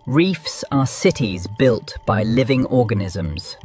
Reefs are cities built by living organisms.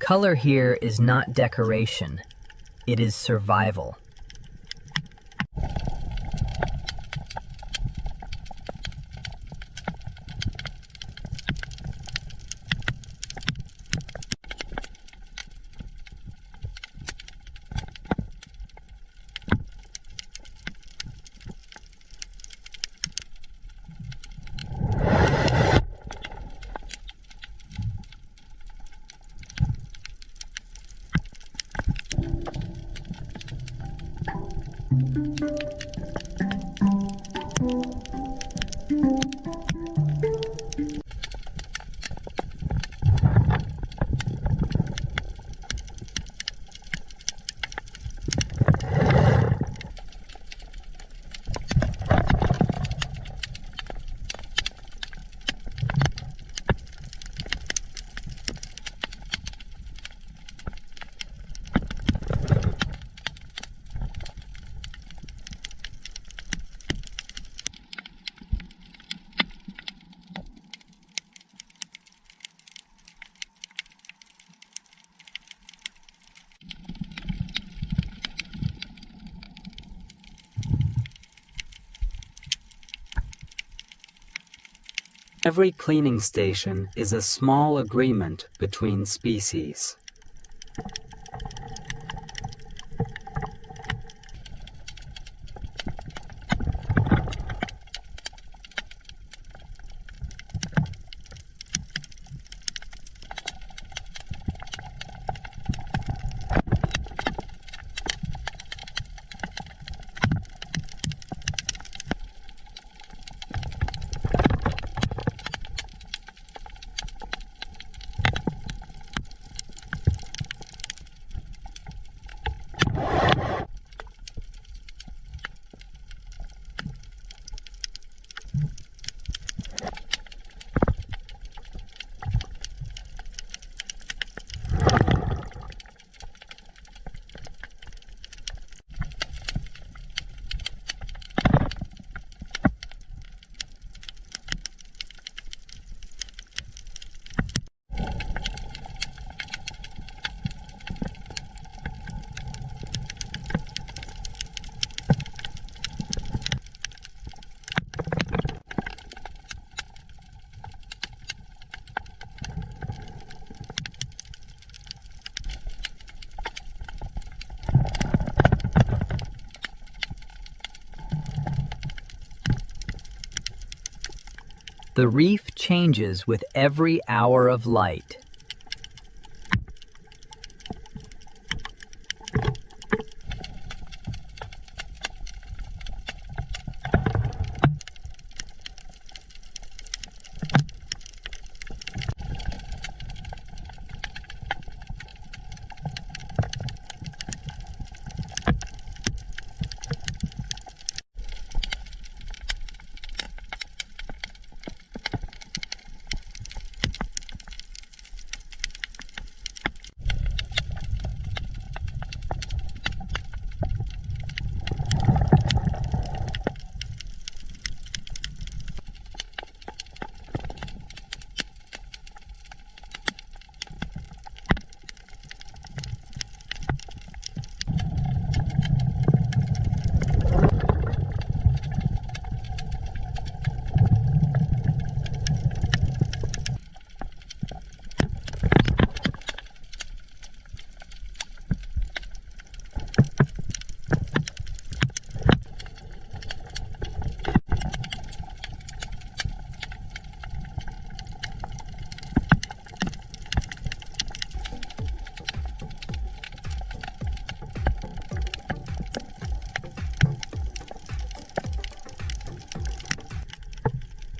Color here is not decoration, it is survival. Every cleaning station is a small agreement between species. The reef changes with every hour of light.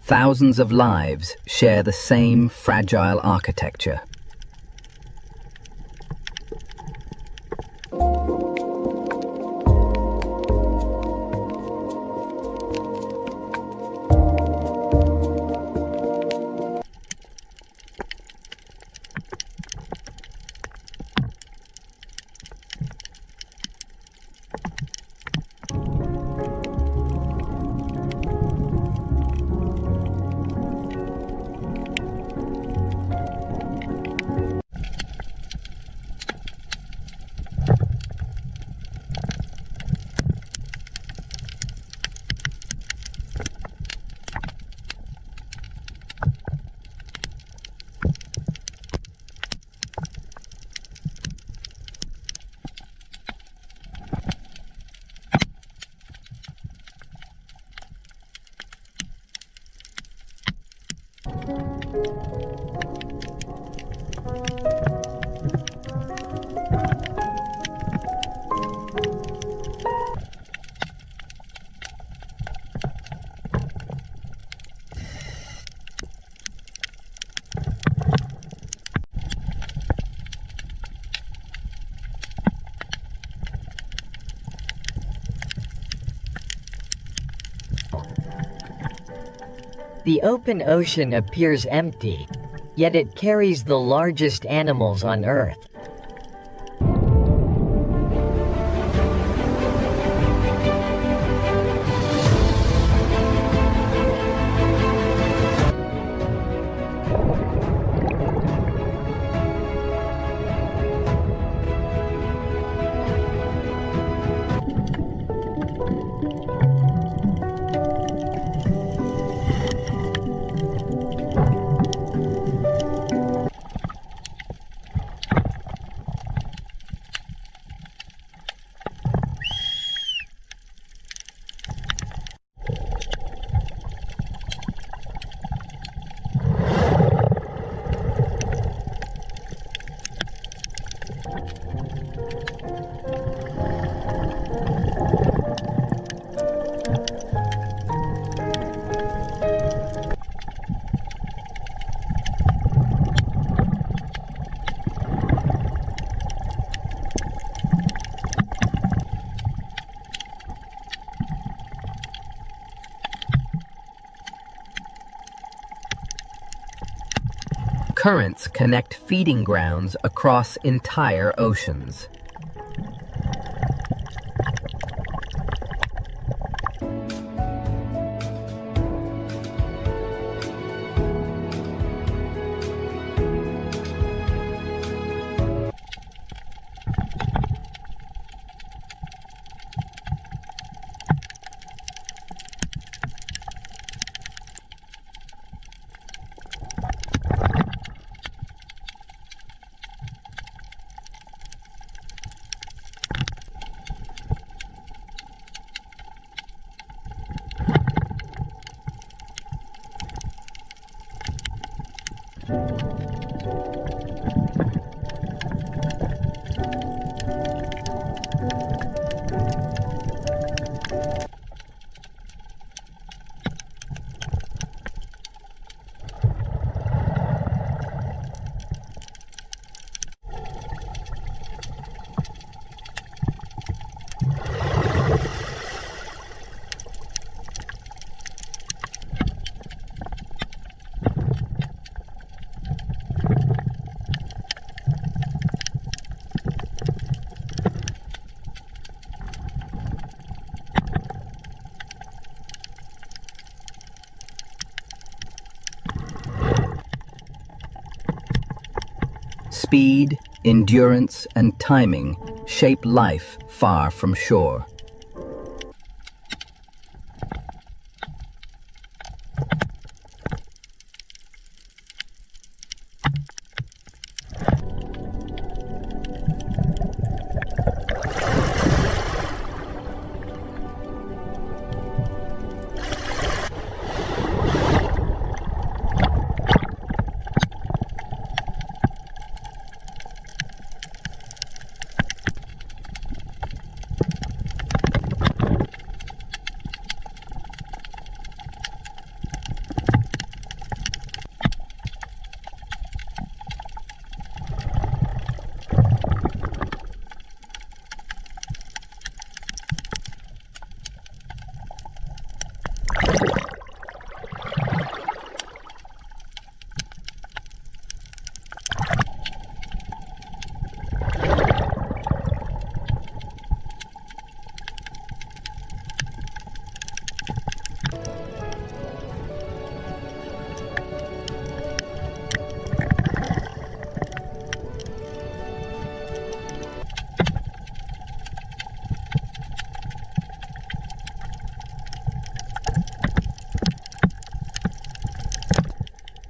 Thousands of lives share the same fragile architecture. The open ocean appears empty, yet it carries the largest animals on Earth. Currents connect feeding grounds across entire oceans. Speed, endurance, and timing shape life far from shore.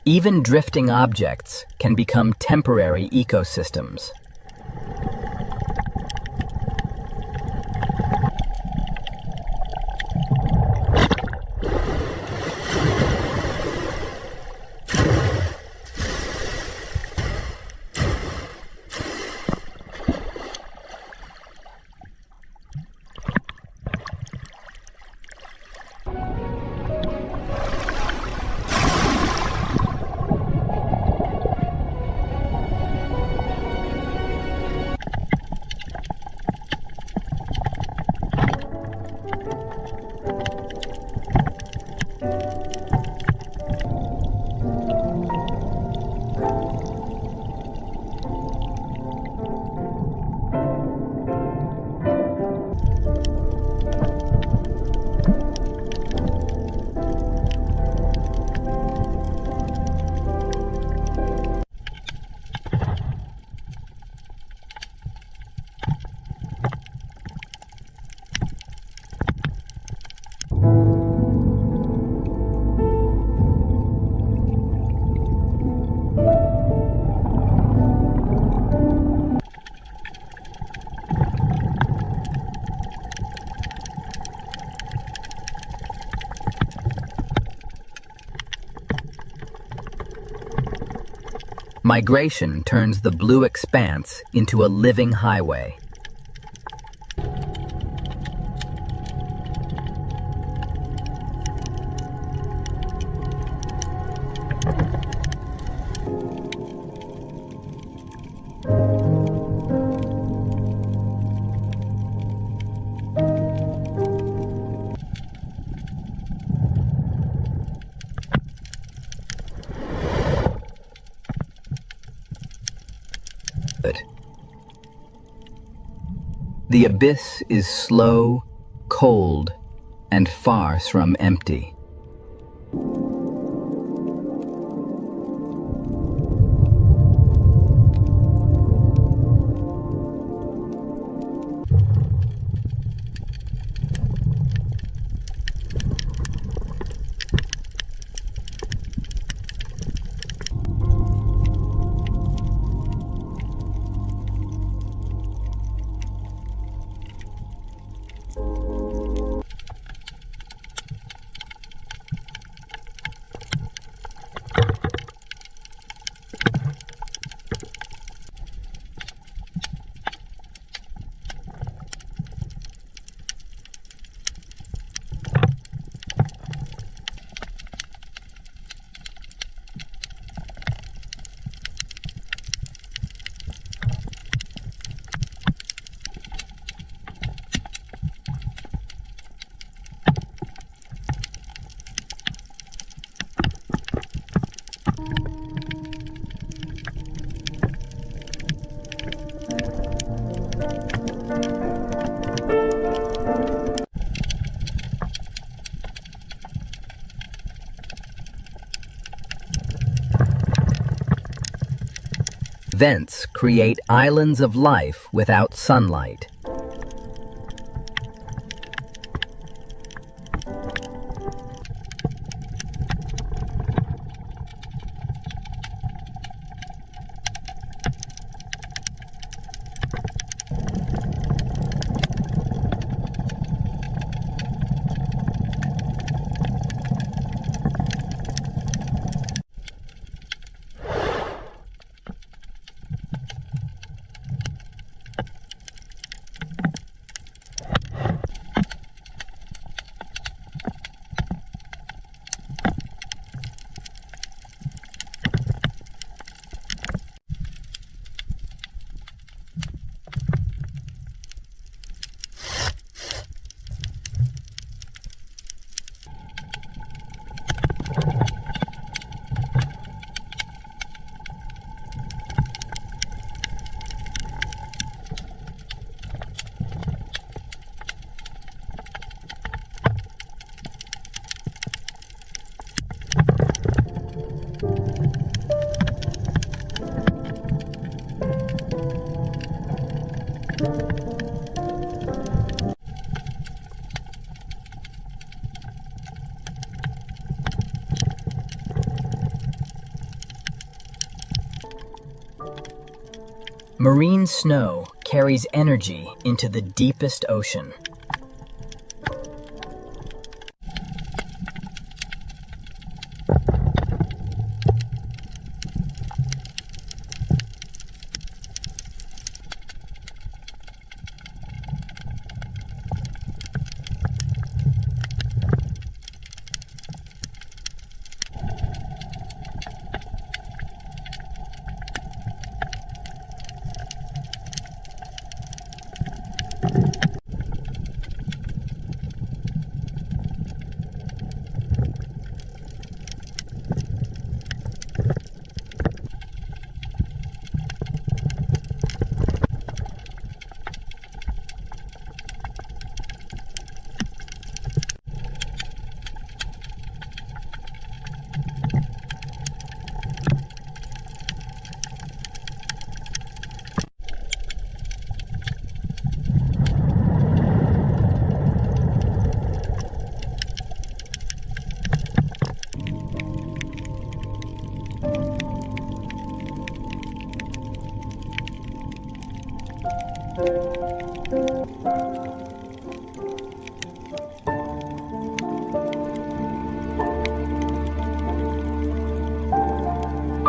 Even drifting objects can become temporary ecosystems. Migration turns the blue expanse into a living highway. The abyss is slow, cold, and far from empty. Vents create islands of life without sunlight. Marine snow carries energy into the deepest ocean.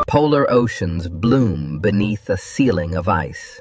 Polar oceans bloom beneath a ceiling of ice.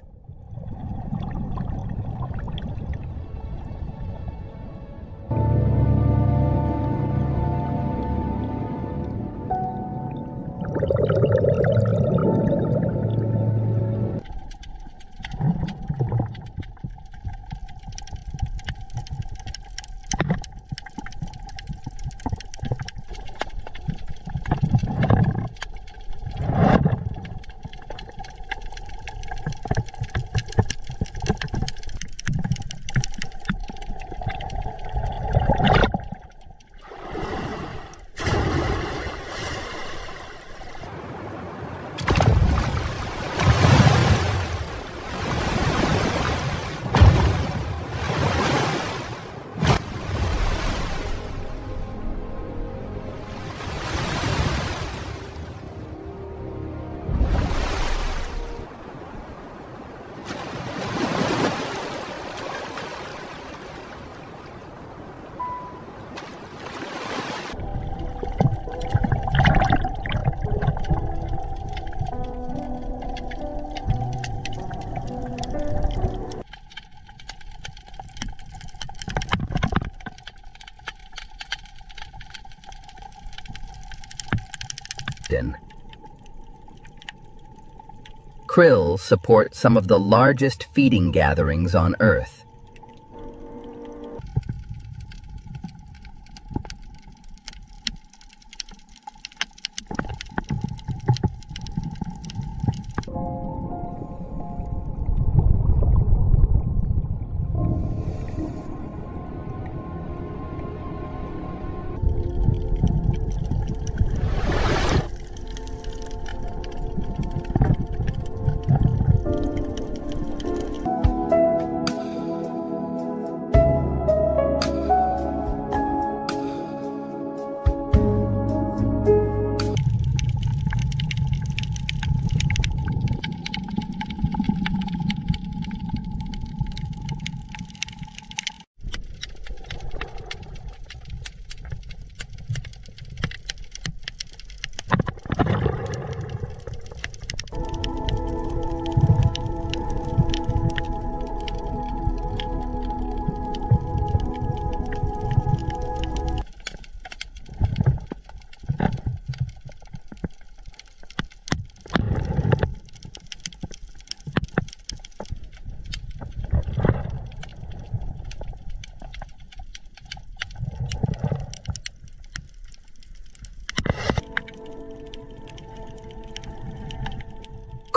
Krill support some of the largest feeding gatherings on Earth.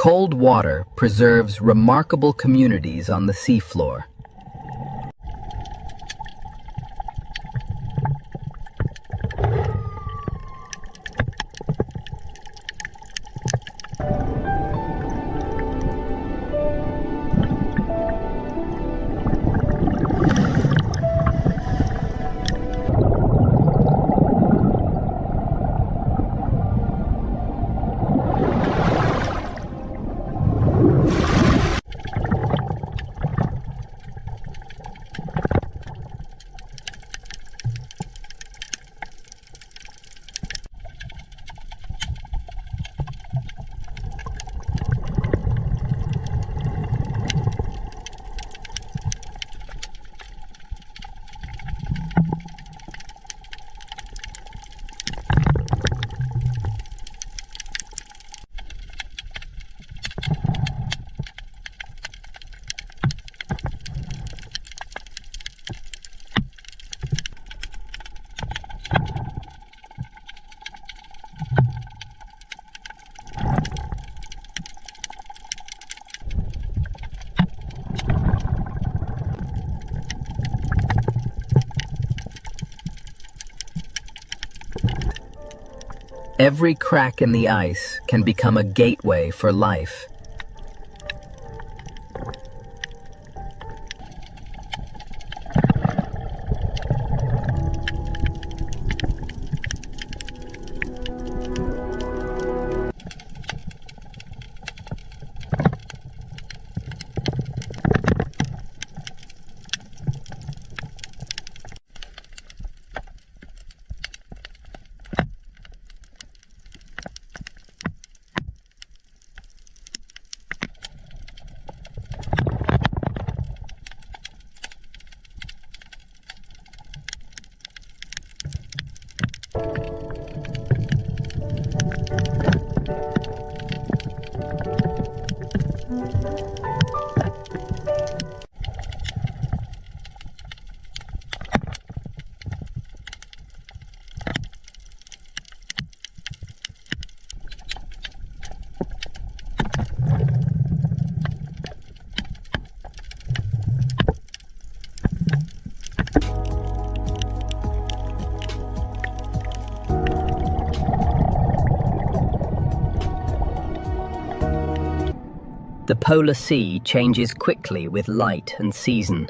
Cold water preserves remarkable communities on the seafloor. Every crack in the ice can become a gateway for life. The polar sea changes quickly with light and season.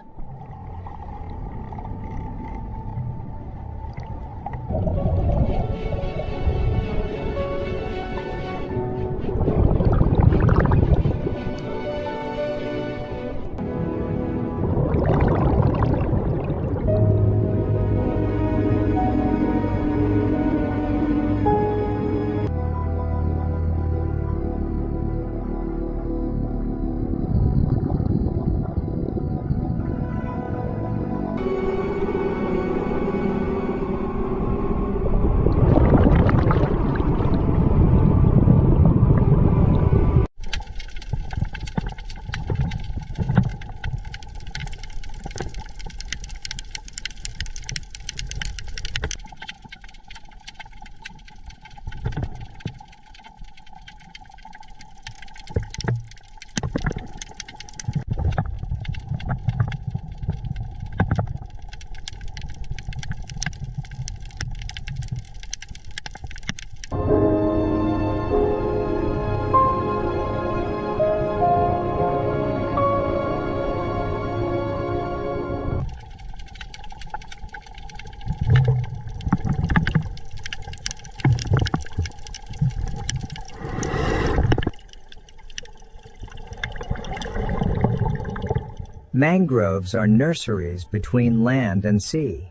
Mangroves are nurseries between land and sea.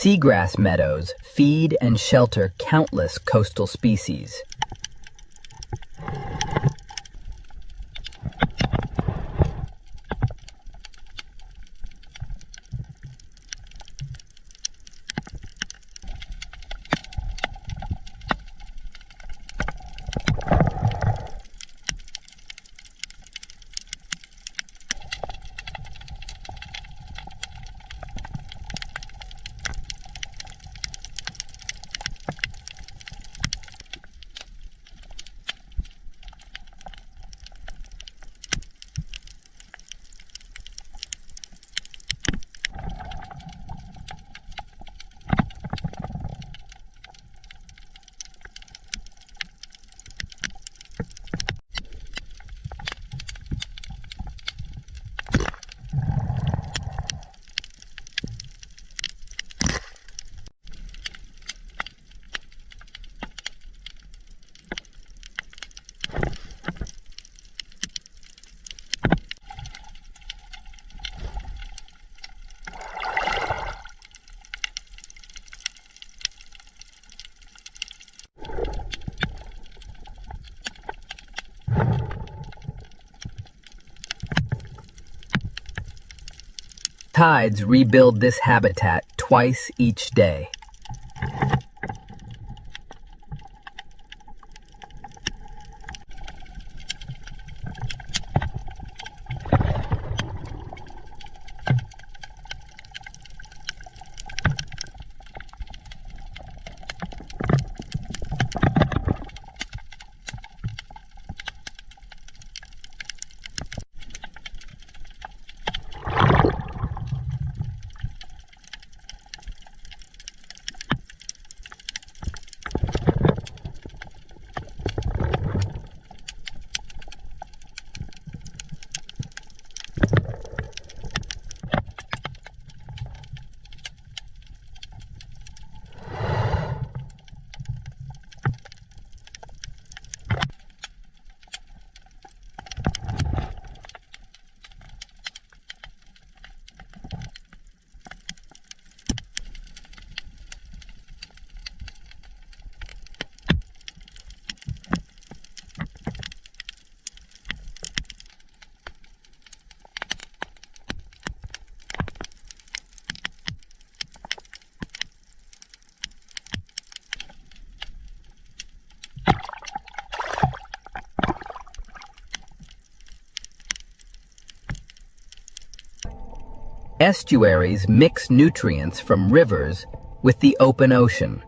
Seagrass meadows feed and shelter countless coastal species. Tides rebuild this habitat twice each day. Estuaries mix nutrients from rivers with the open ocean.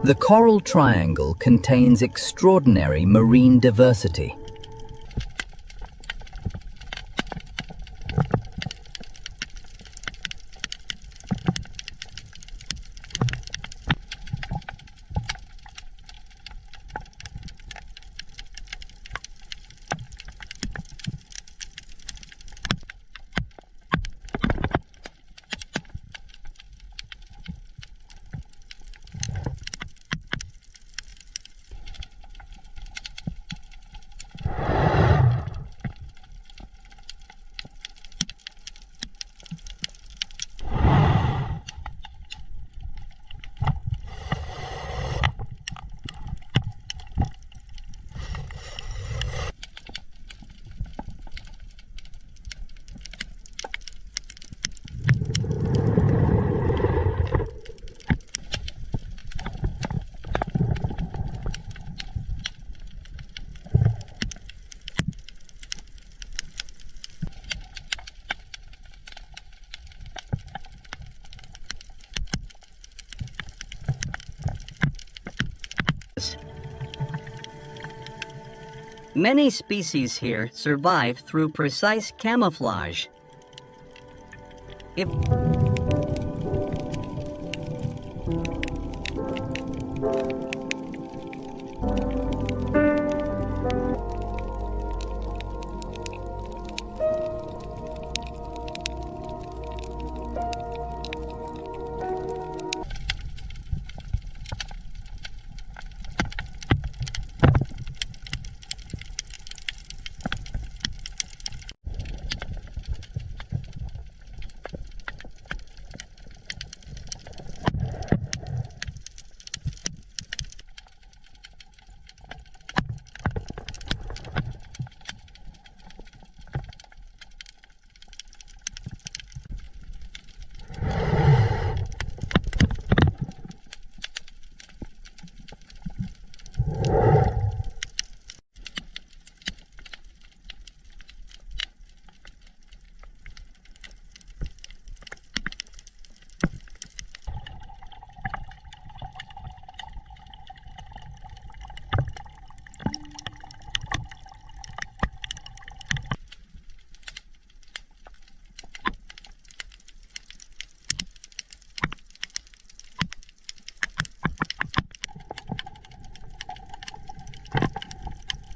The Coral Triangle contains extraordinary marine diversity. Many species here survive through precise camouflage. If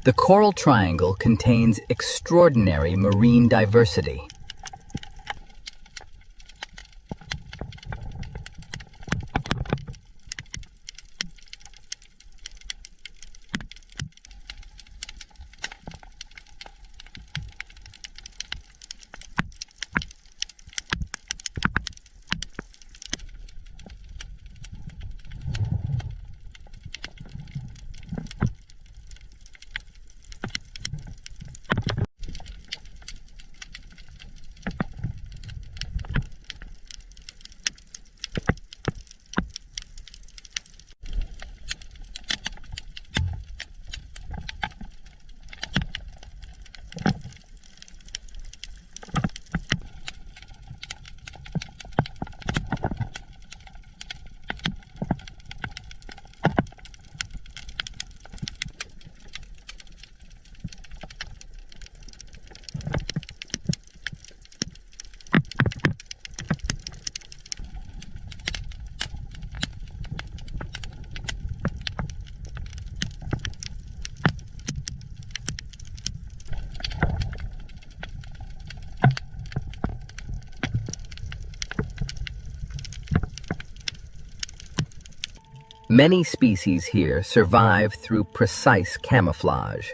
The Coral Triangle contains extraordinary marine diversity. Many species here survive through precise camouflage.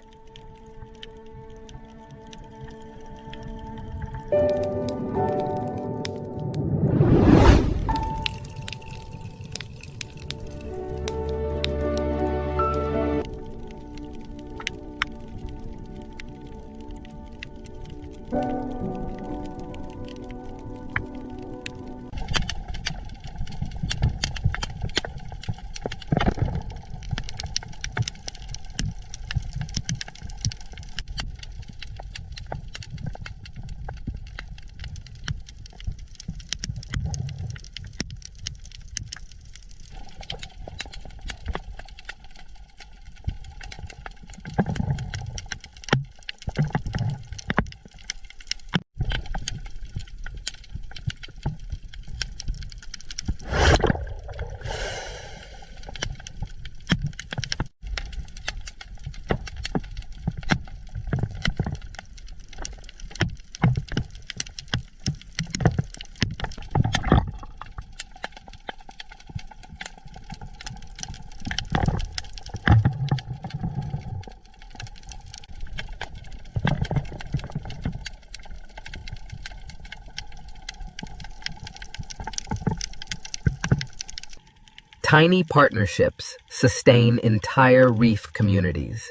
Tiny partnerships sustain entire reef communities.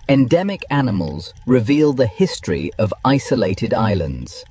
Endemic animals reveal the history of isolated islands.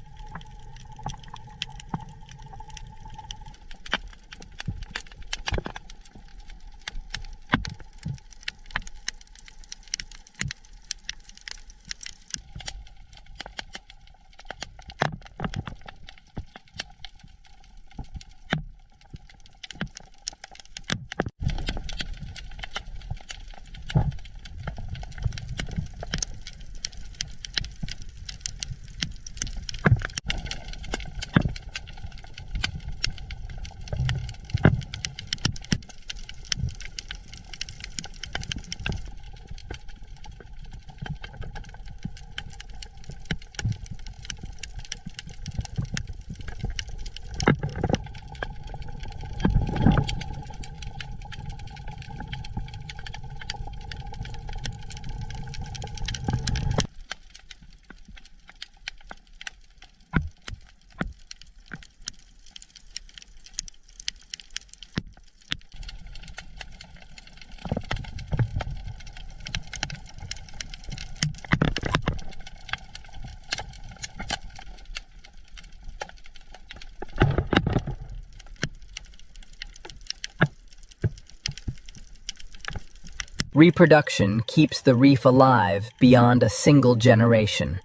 Reproduction keeps the reef alive beyond a single generation.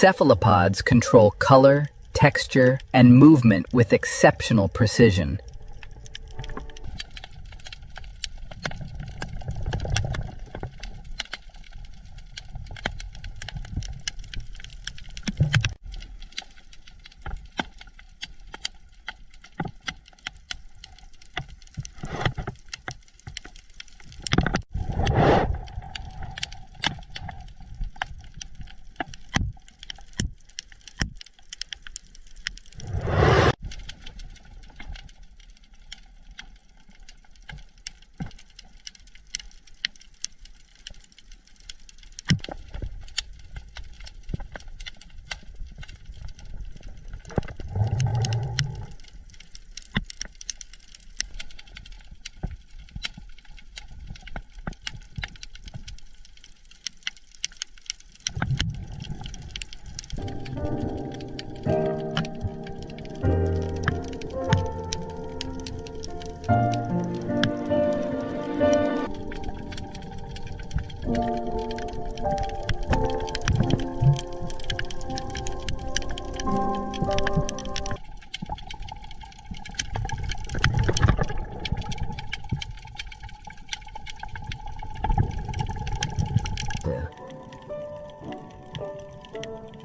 Cephalopods control color, texture, and movement with exceptional precision.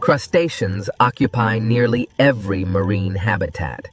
Crustaceans occupy nearly every marine habitat.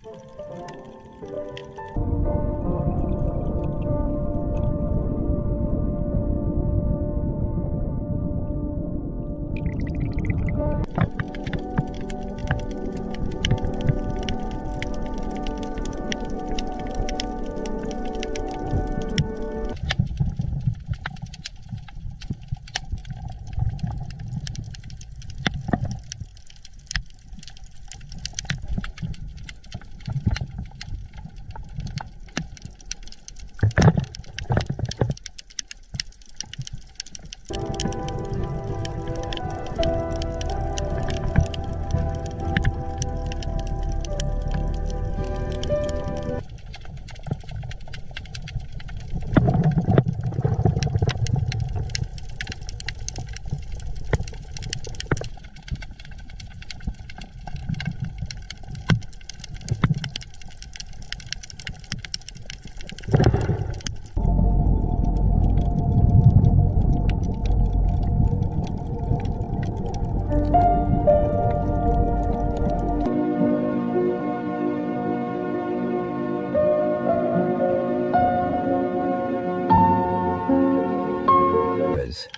colors.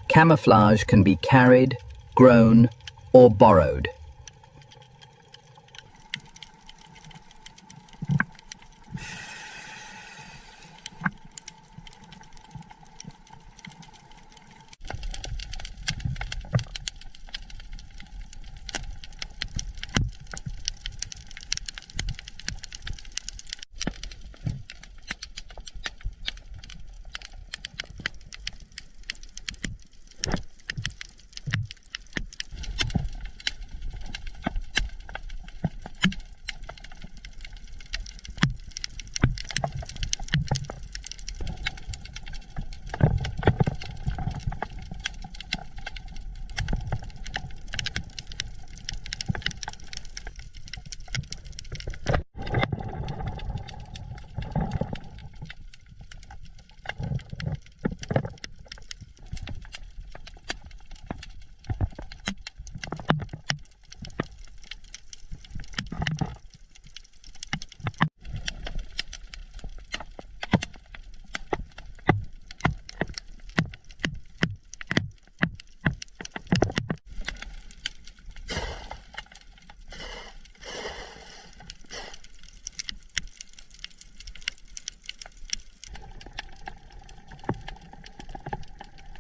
Camouflage can be carried, grown, or borrowed.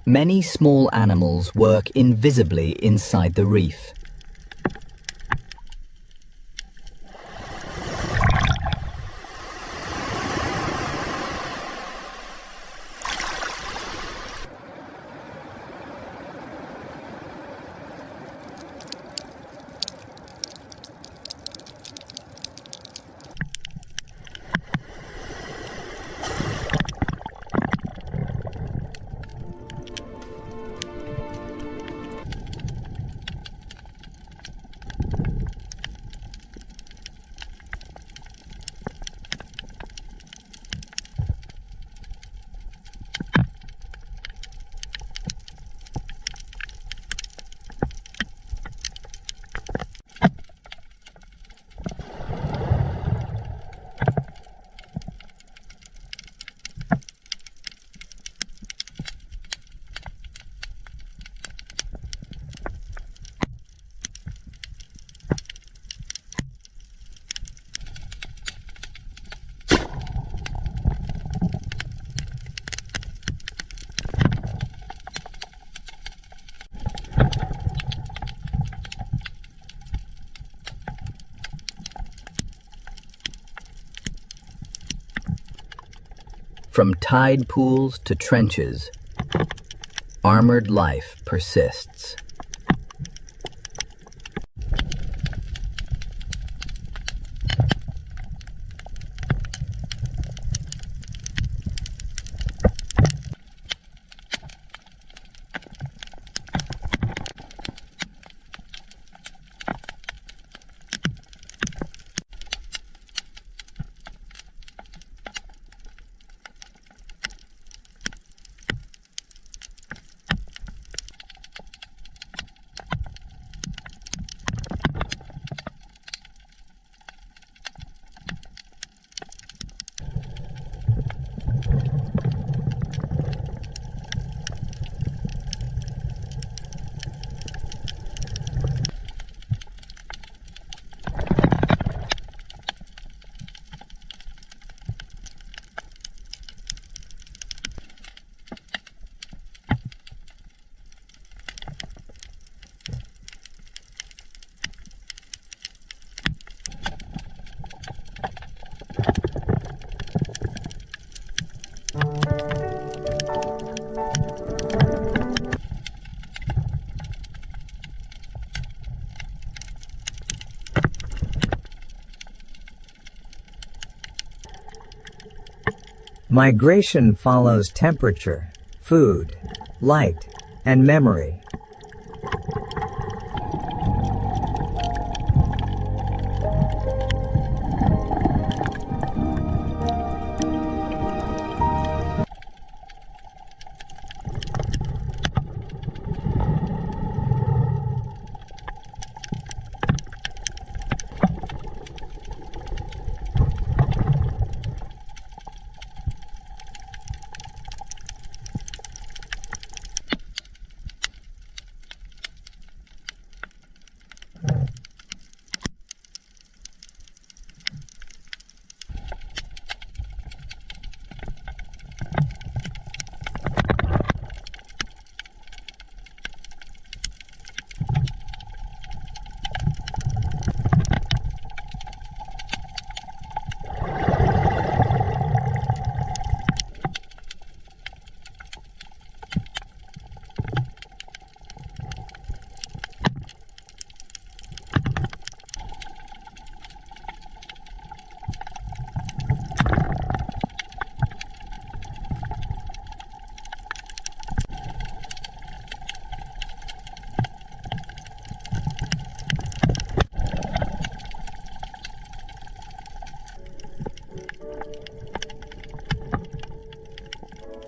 Many small animals work invisibly inside the reef. From tide pools to trenches, armored life persists. Migration follows temperature, food, light, and memory.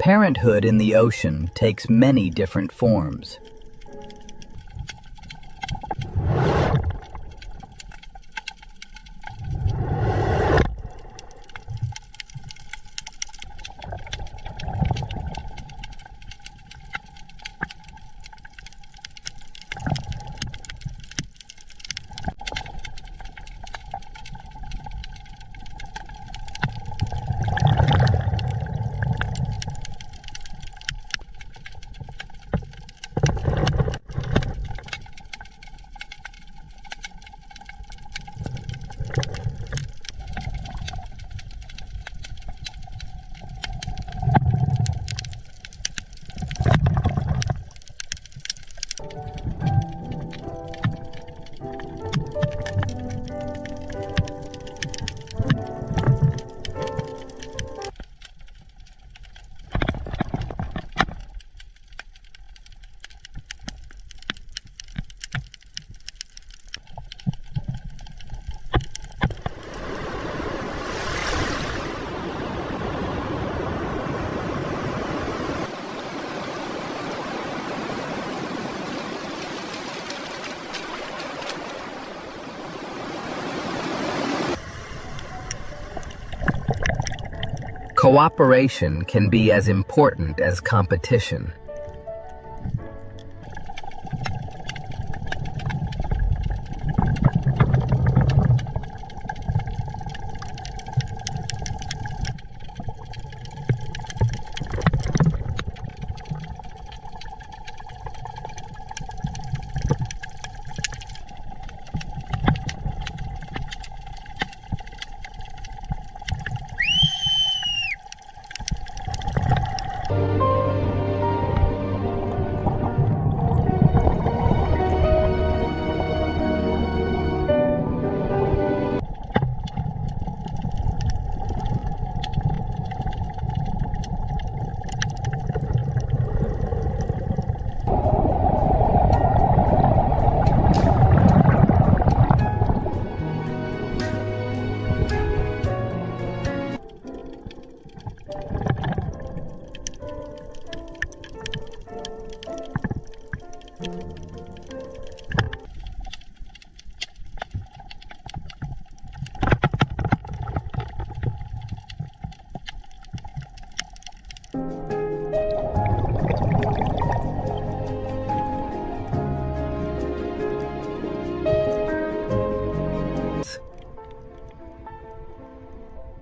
Parenthood in the ocean takes many different forms. Cooperation can be as important as competition.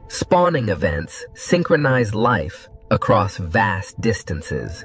Spawning events synchronize life across vast distances.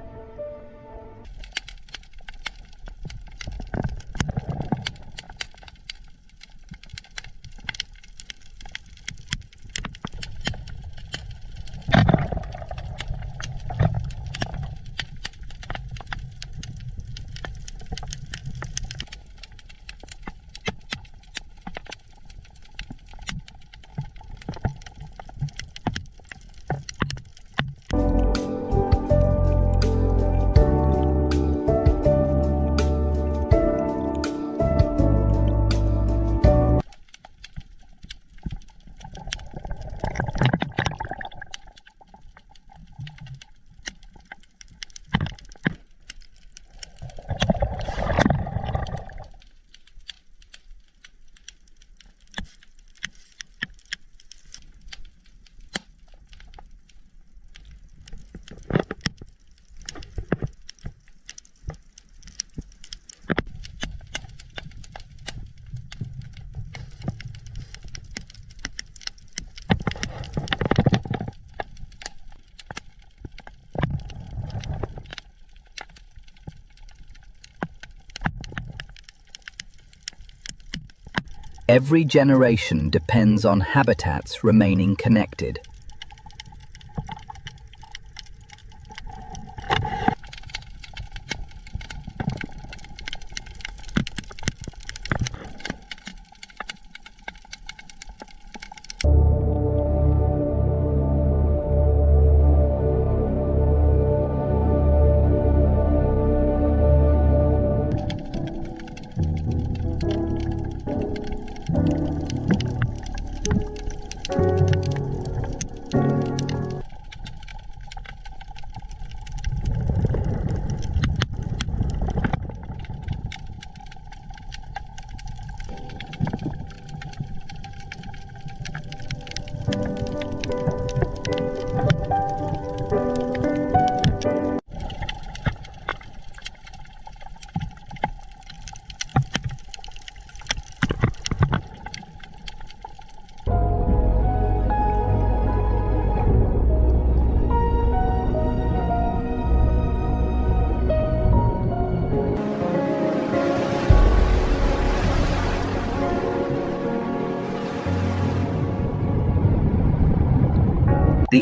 Every generation depends on habitats remaining connected.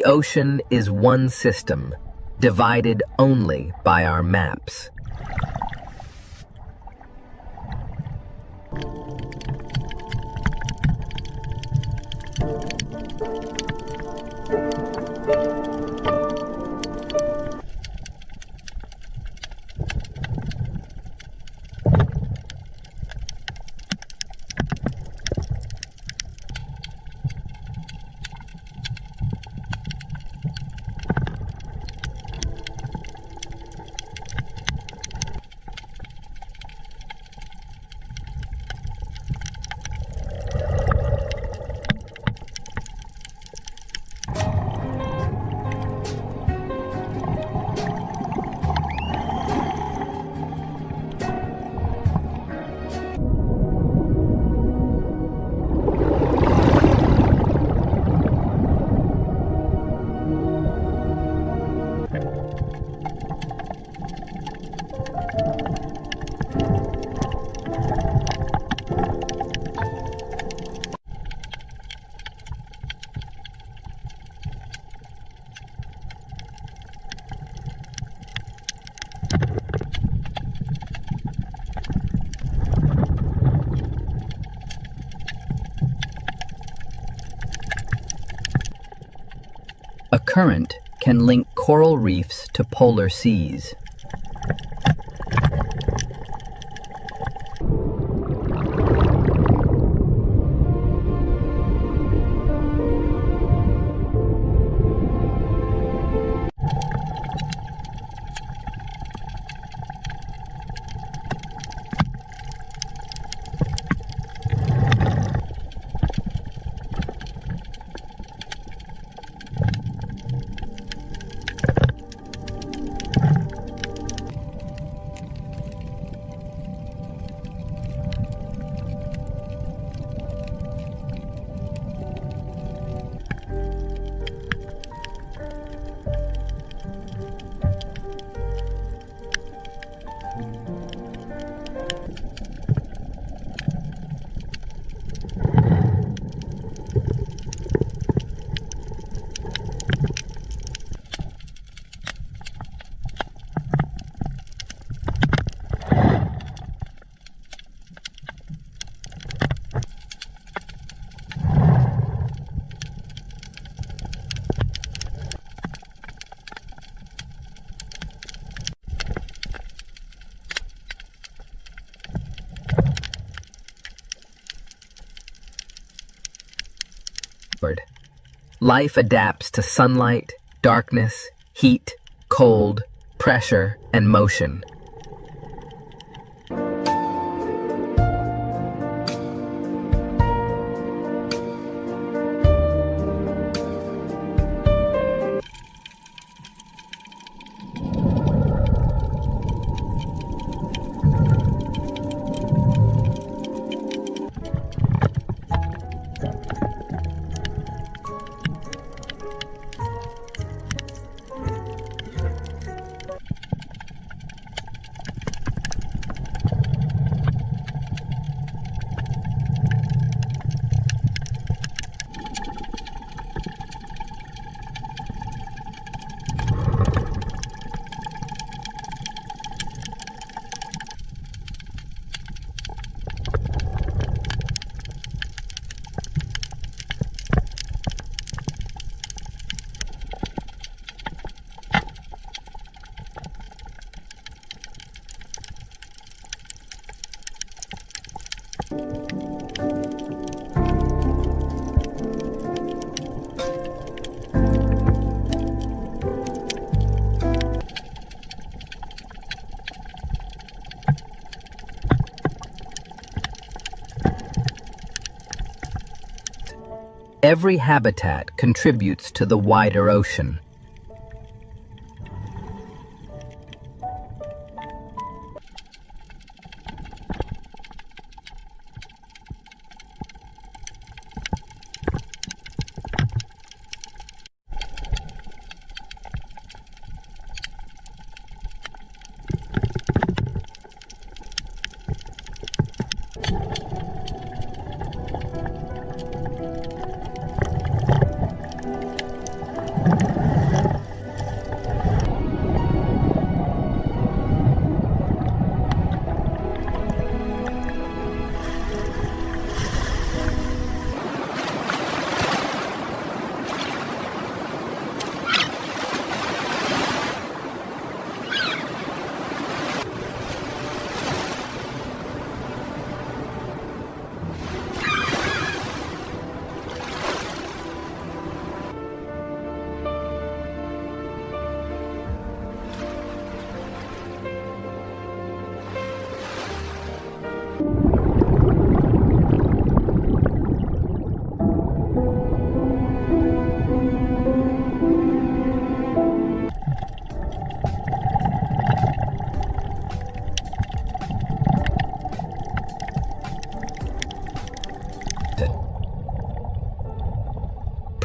ocean is one system, divided only by our maps. A current can link coral reefs to polar seas. Life adapts to sunlight, darkness, heat, cold, pressure, and motion. Every habitat contributes to the wider ocean.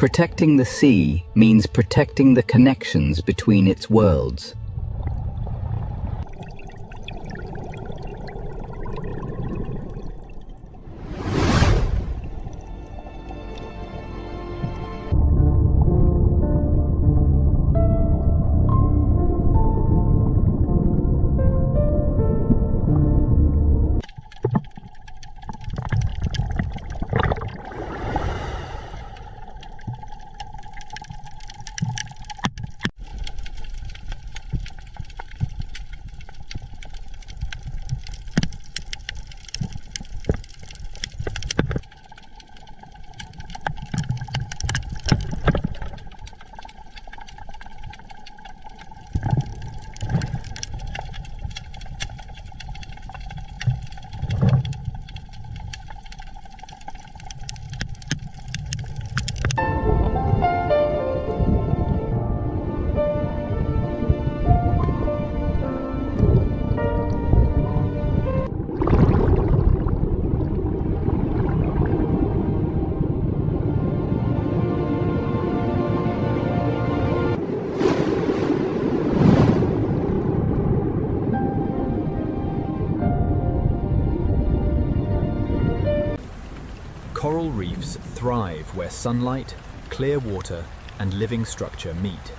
Protecting the sea means protecting the connections between its worlds. Coral reefs thrive where sunlight, clear water, and living structure meet.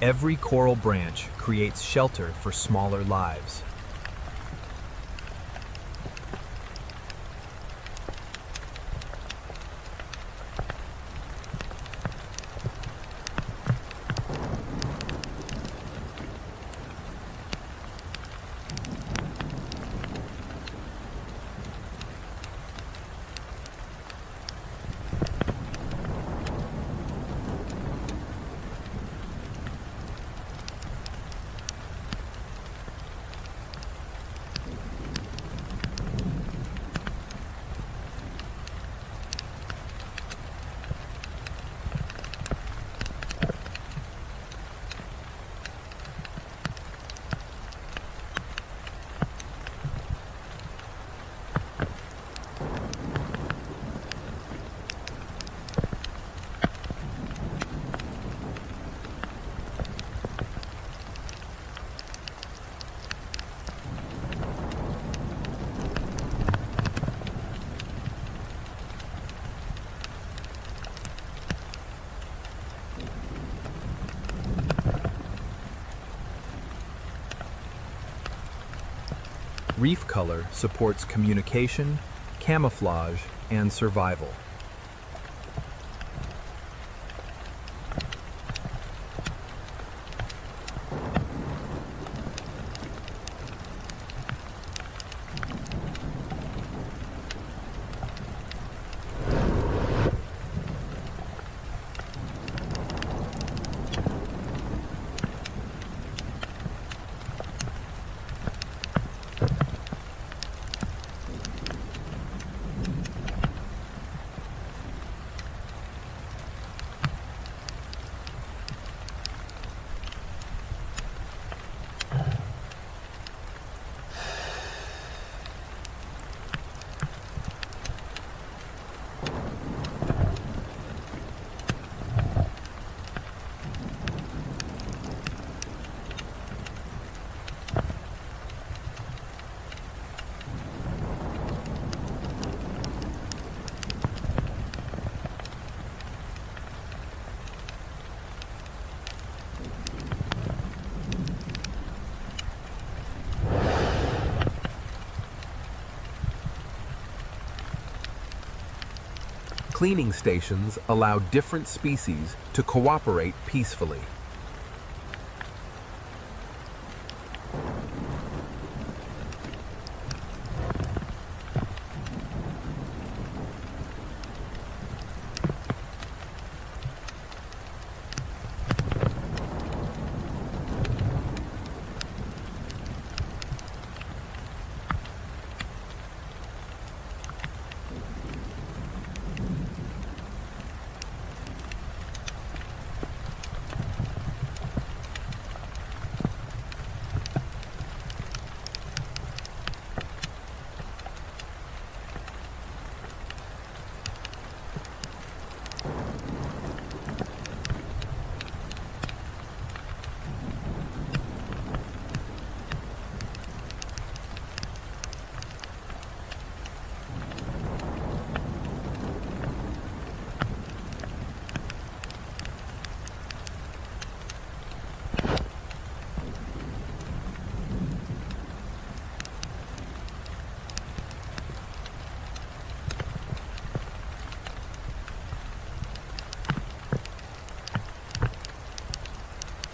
Every coral branch creates shelter for smaller lives. Reef color supports communication, camouflage, and survival. Cleaning stations allow different species to cooperate peacefully.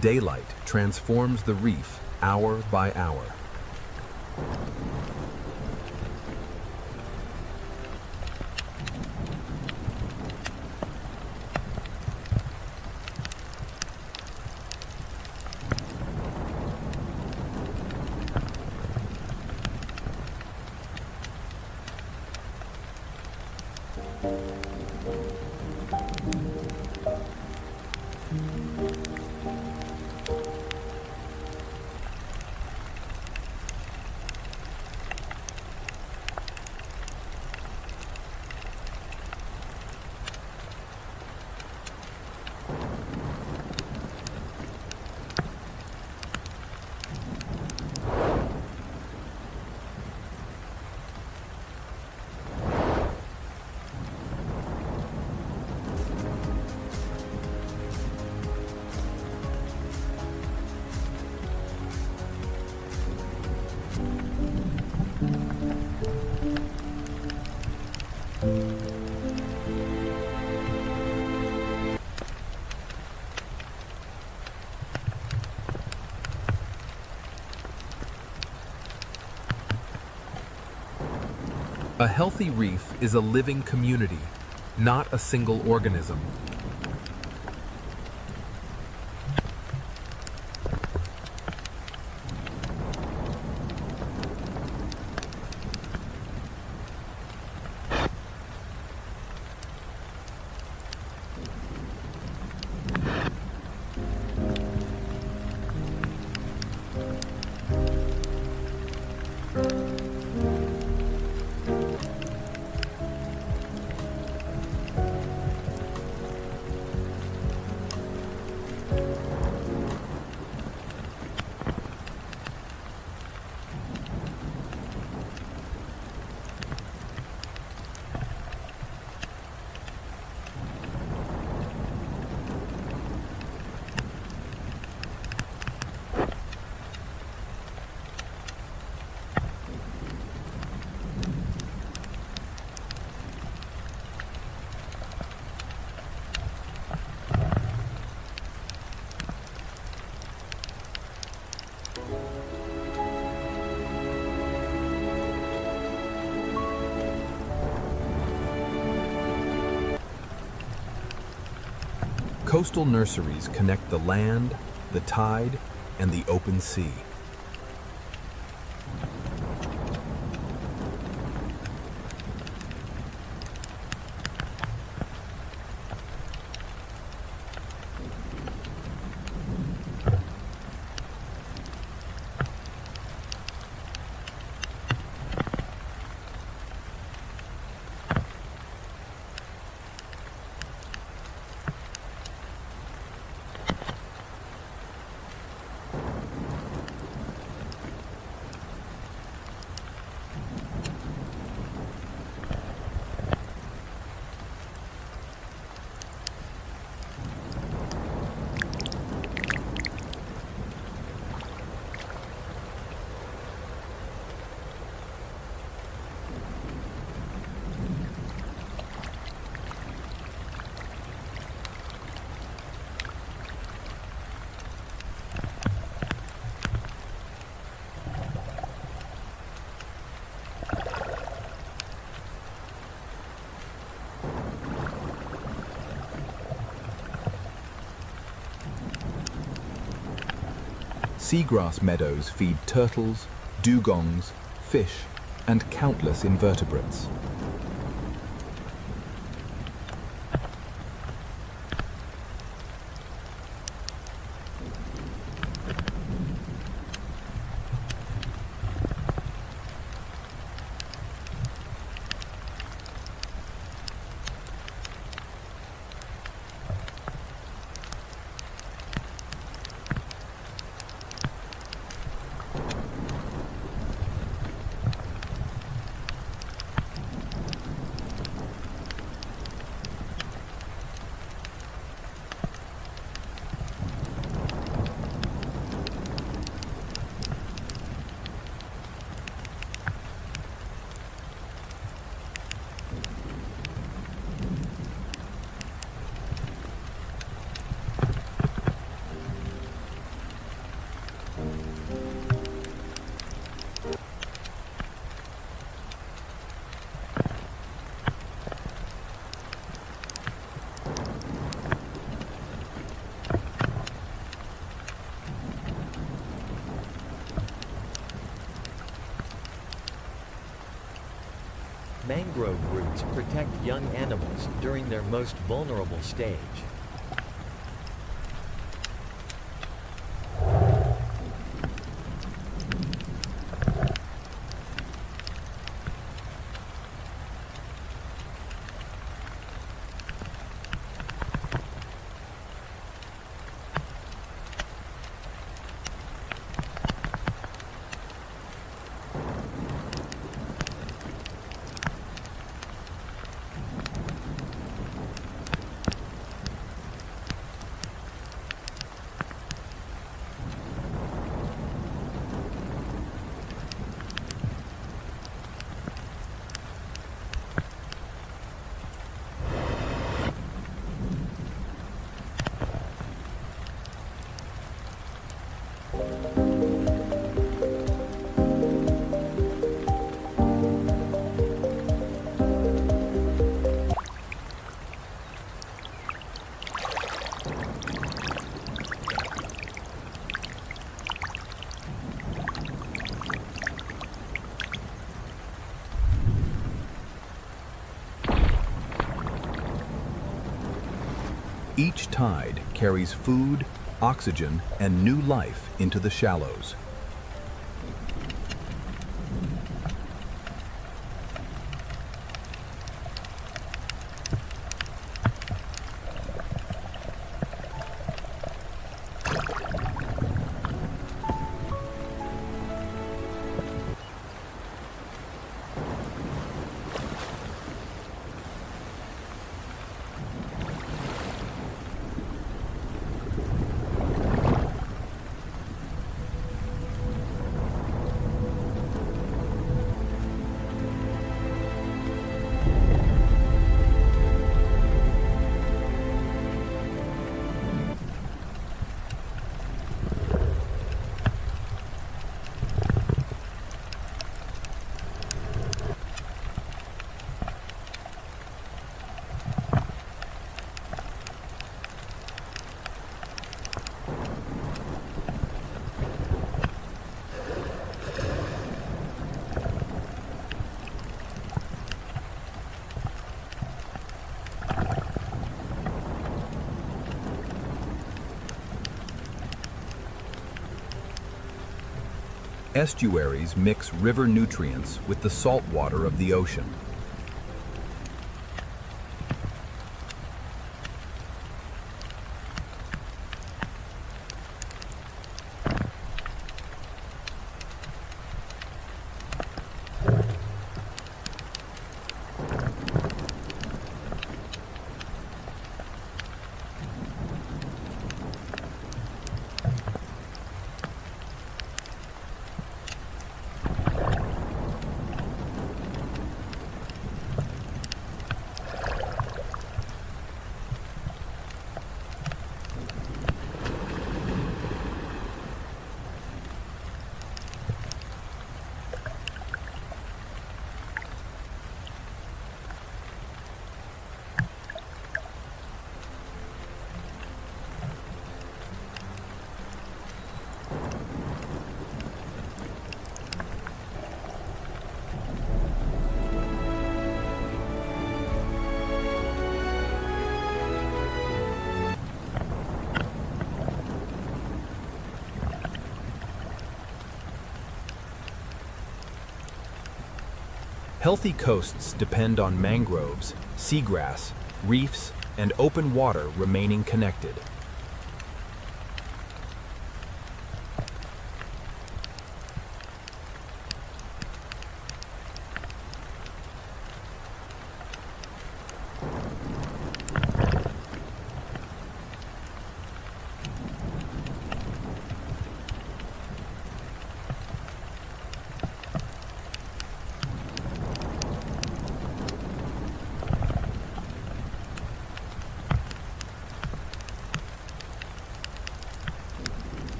Daylight transforms the reef hour by hour. A healthy reef is a living community, not a single organism. Coastal nurseries connect the land, the tide, and the open sea. Seagrass meadows feed turtles, dugongs, fish, and countless invertebrates. Mangrove roots protect young animals during their most vulnerable stage. Each tide carries food, oxygen, and new life into the shallows. Estuaries mix river nutrients with the salt water of the ocean. Healthy coasts depend on mangroves, seagrass, reefs, and open water remaining connected.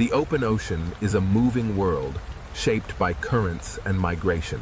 The open ocean is a moving world shaped by currents and migration.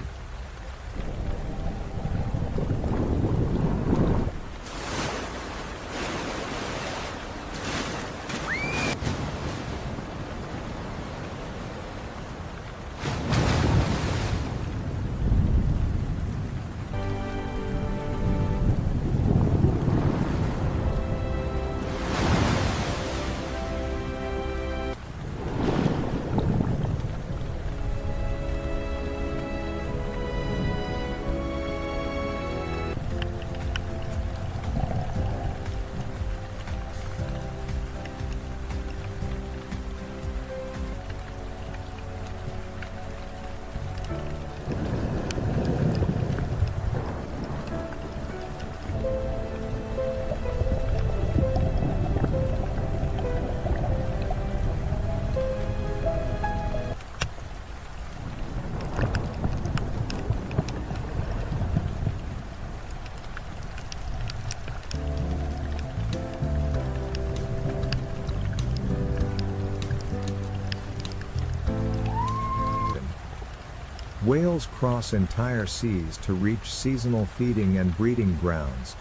Whales cross entire seas to reach seasonal feeding and breeding grounds.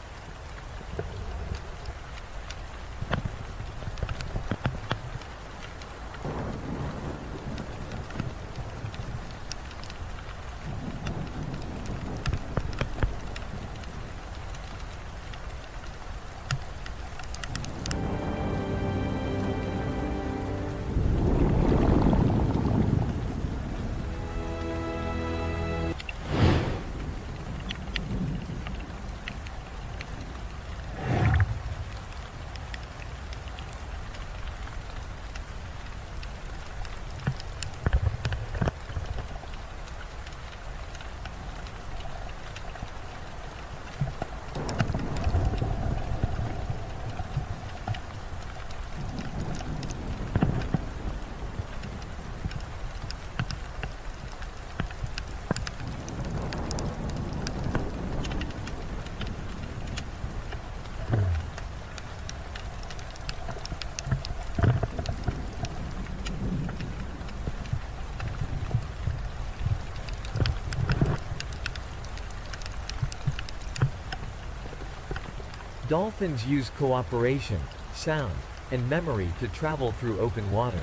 Dolphins use cooperation, sound, and memory to travel through open water.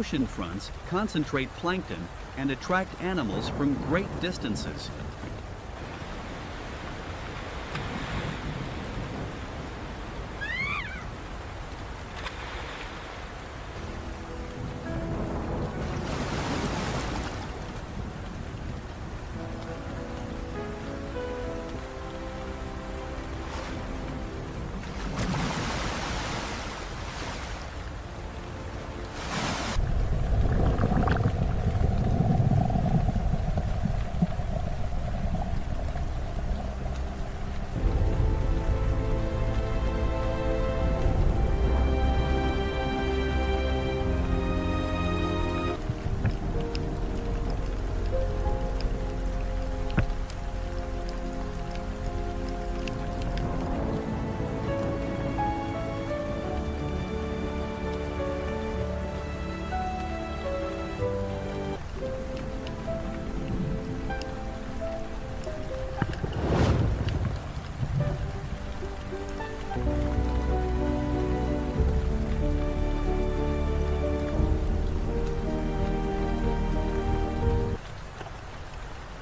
ocean fronts concentrate plankton and attract animals from great distances.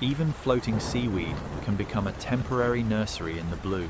Even floating seaweed can become a temporary nursery in the blue.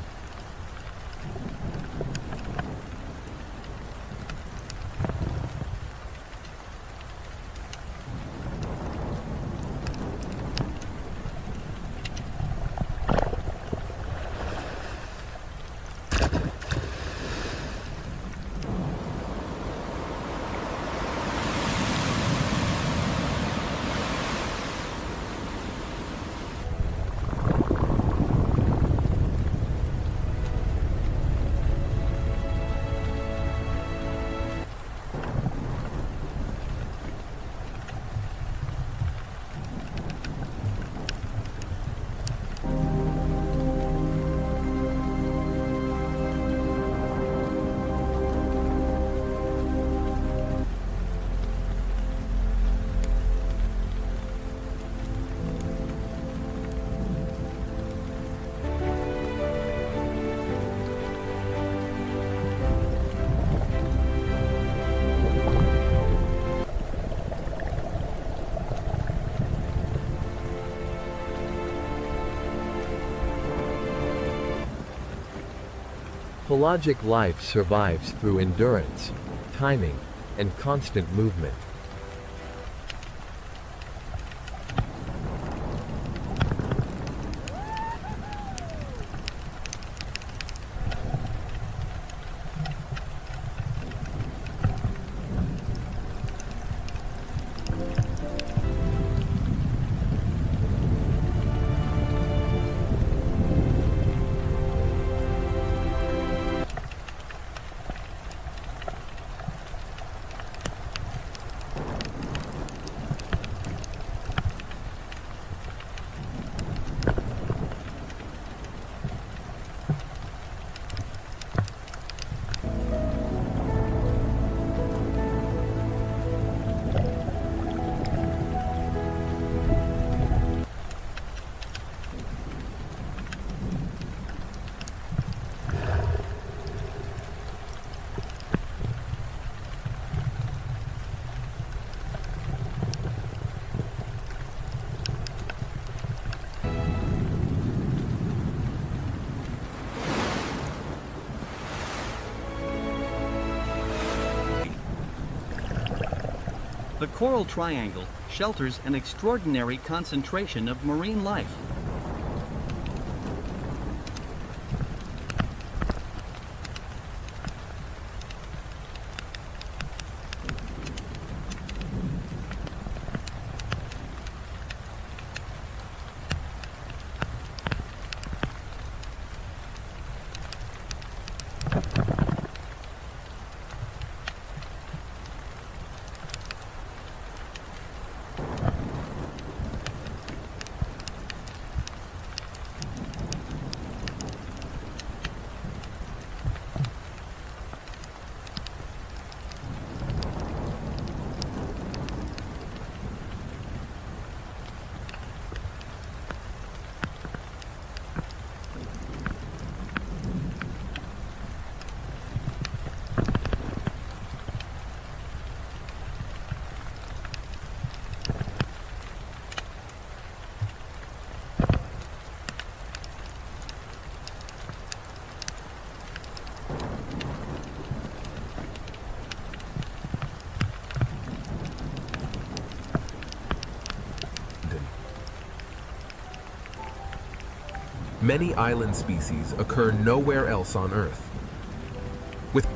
Pelagic life survives through endurance, timing, and constant movement. The coral triangle shelters an extraordinary concentration of marine life. Many island species occur nowhere else on Earth. With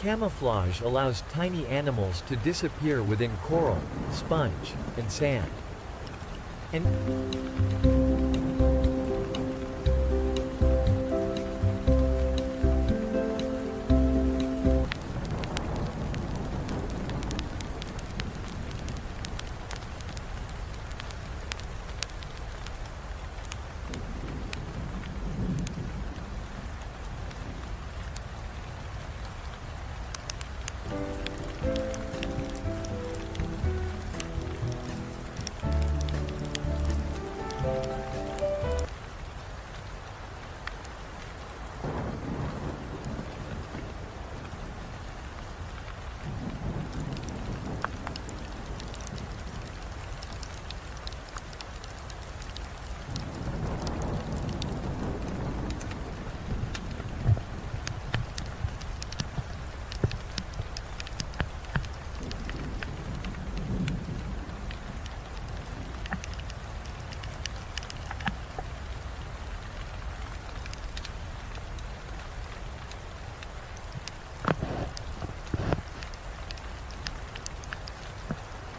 Camouflage allows tiny animals to disappear within coral, sponge, and sand. And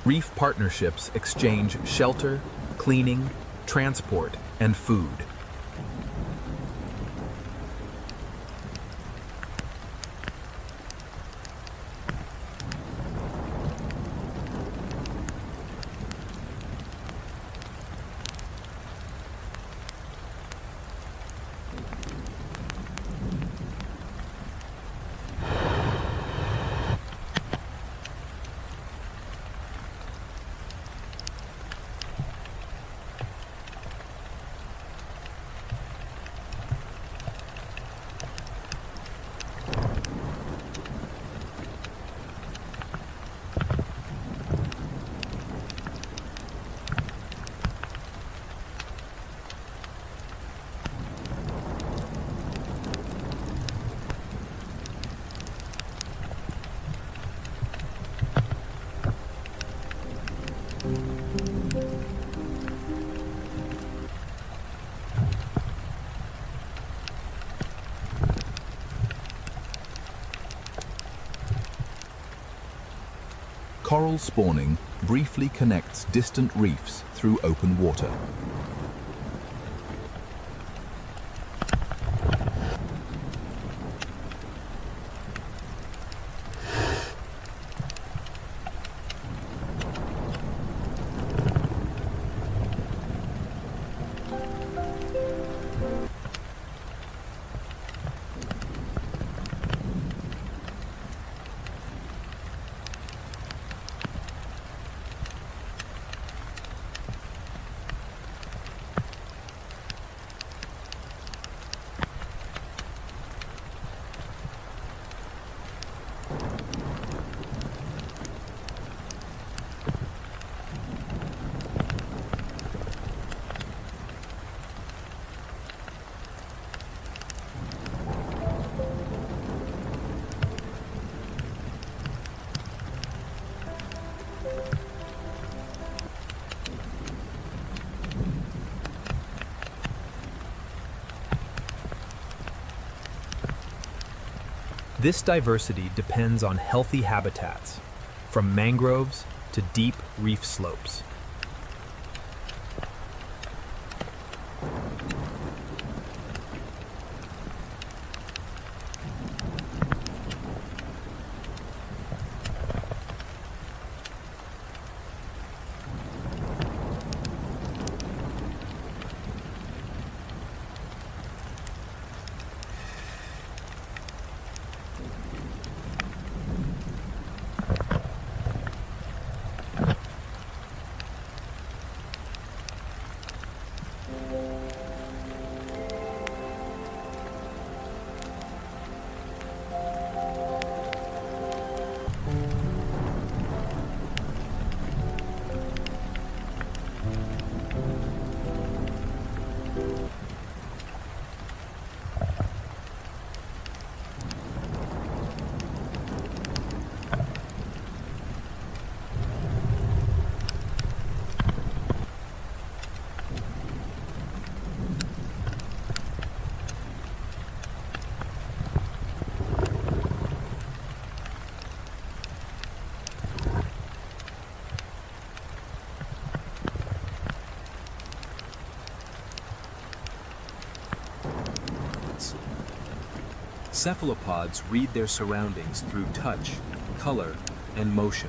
reef partnerships exchange shelter, cleaning, transport, and food. Coral spawning briefly connects distant reefs through open water. This diversity depends on healthy habitats, from mangroves to deep reef slopes. Cephalopods read their surroundings through touch, color, and motion.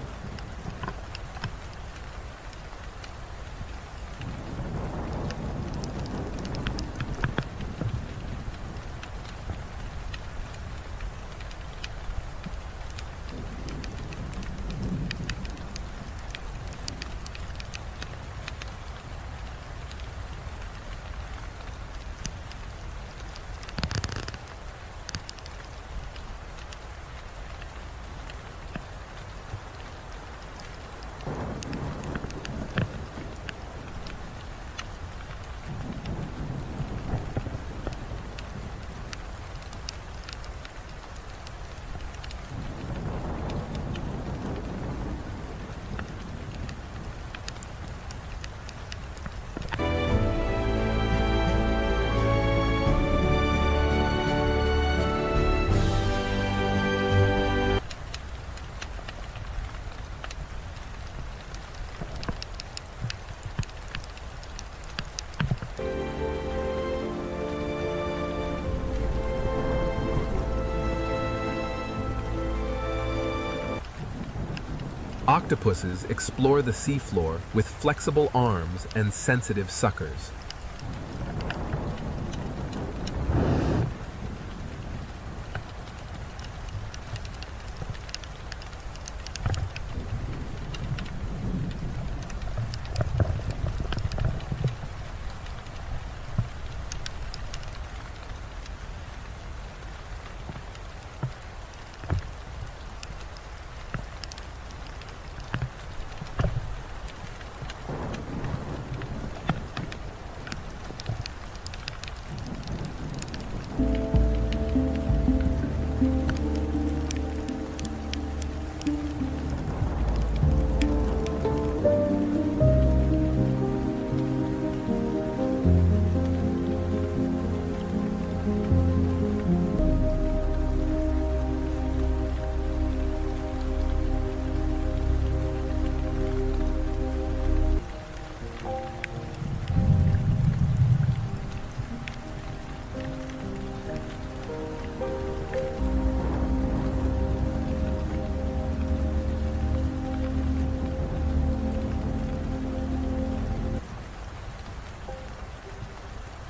Octopuses explore the seafloor with flexible arms and sensitive suckers.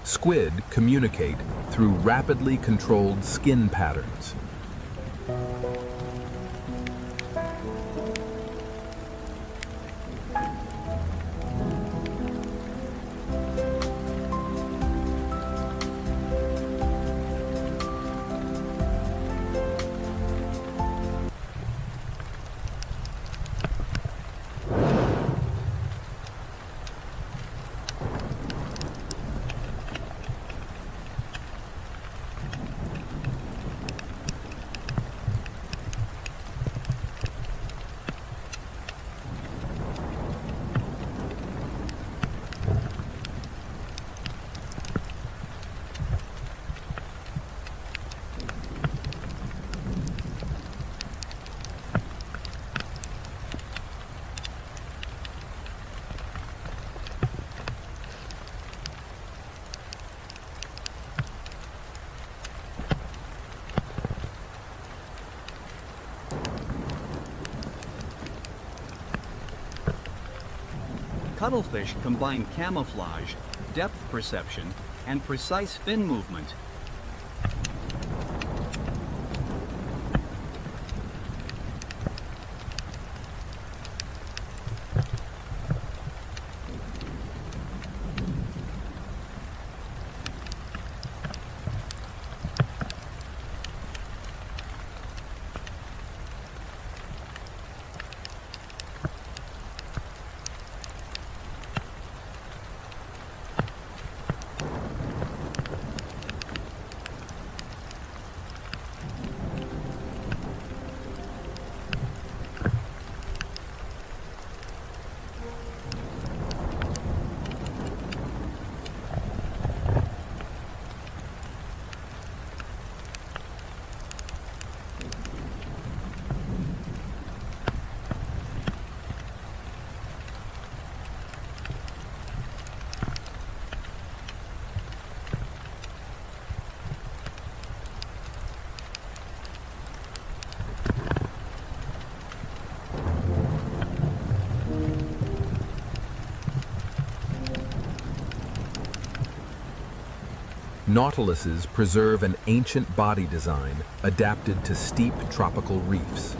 Squid communicate through rapidly controlled skin patterns. Cuttlefish combine camouflage, depth perception, and precise fin movement. Nautiluses preserve an ancient body design adapted to steep tropical reefs.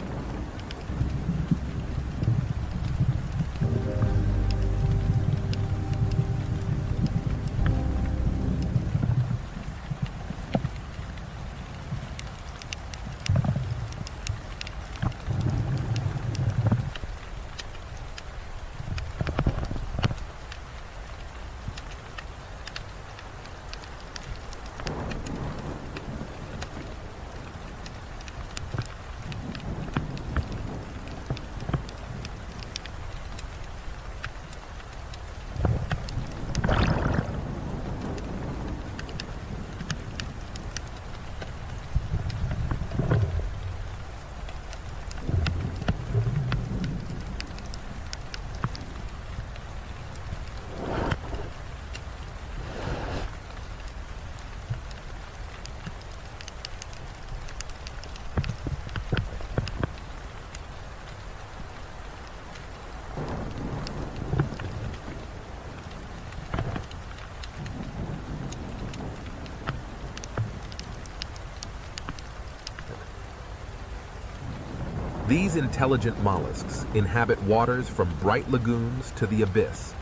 These intelligent mollusks inhabit waters from bright lagoons to the abyss.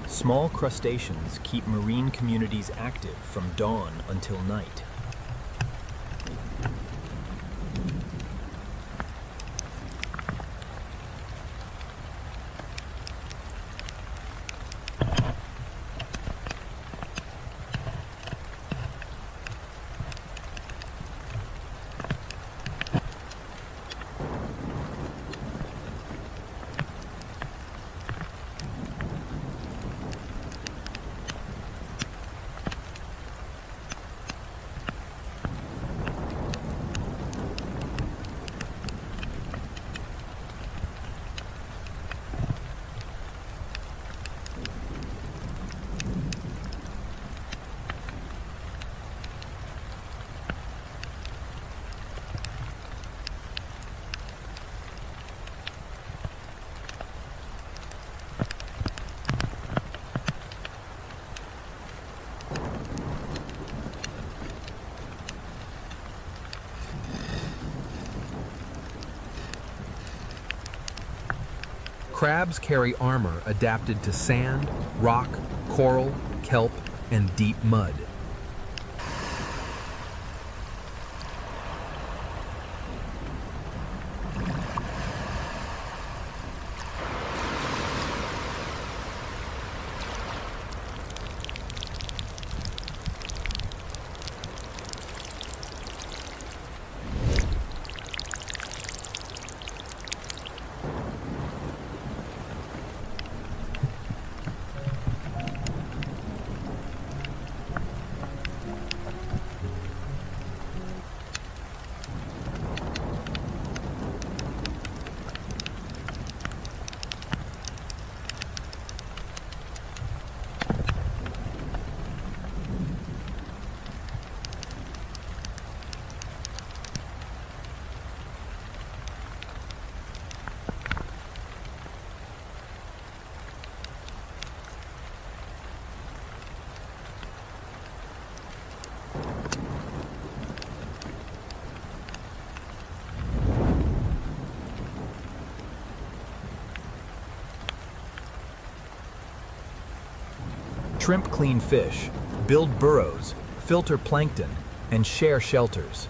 Small crustaceans keep marine communities active from dawn until night. Crabs carry armor adapted to sand, rock, coral, kelp, and deep mud. Shrimp clean fish, build burrows, filter plankton, and share shelters.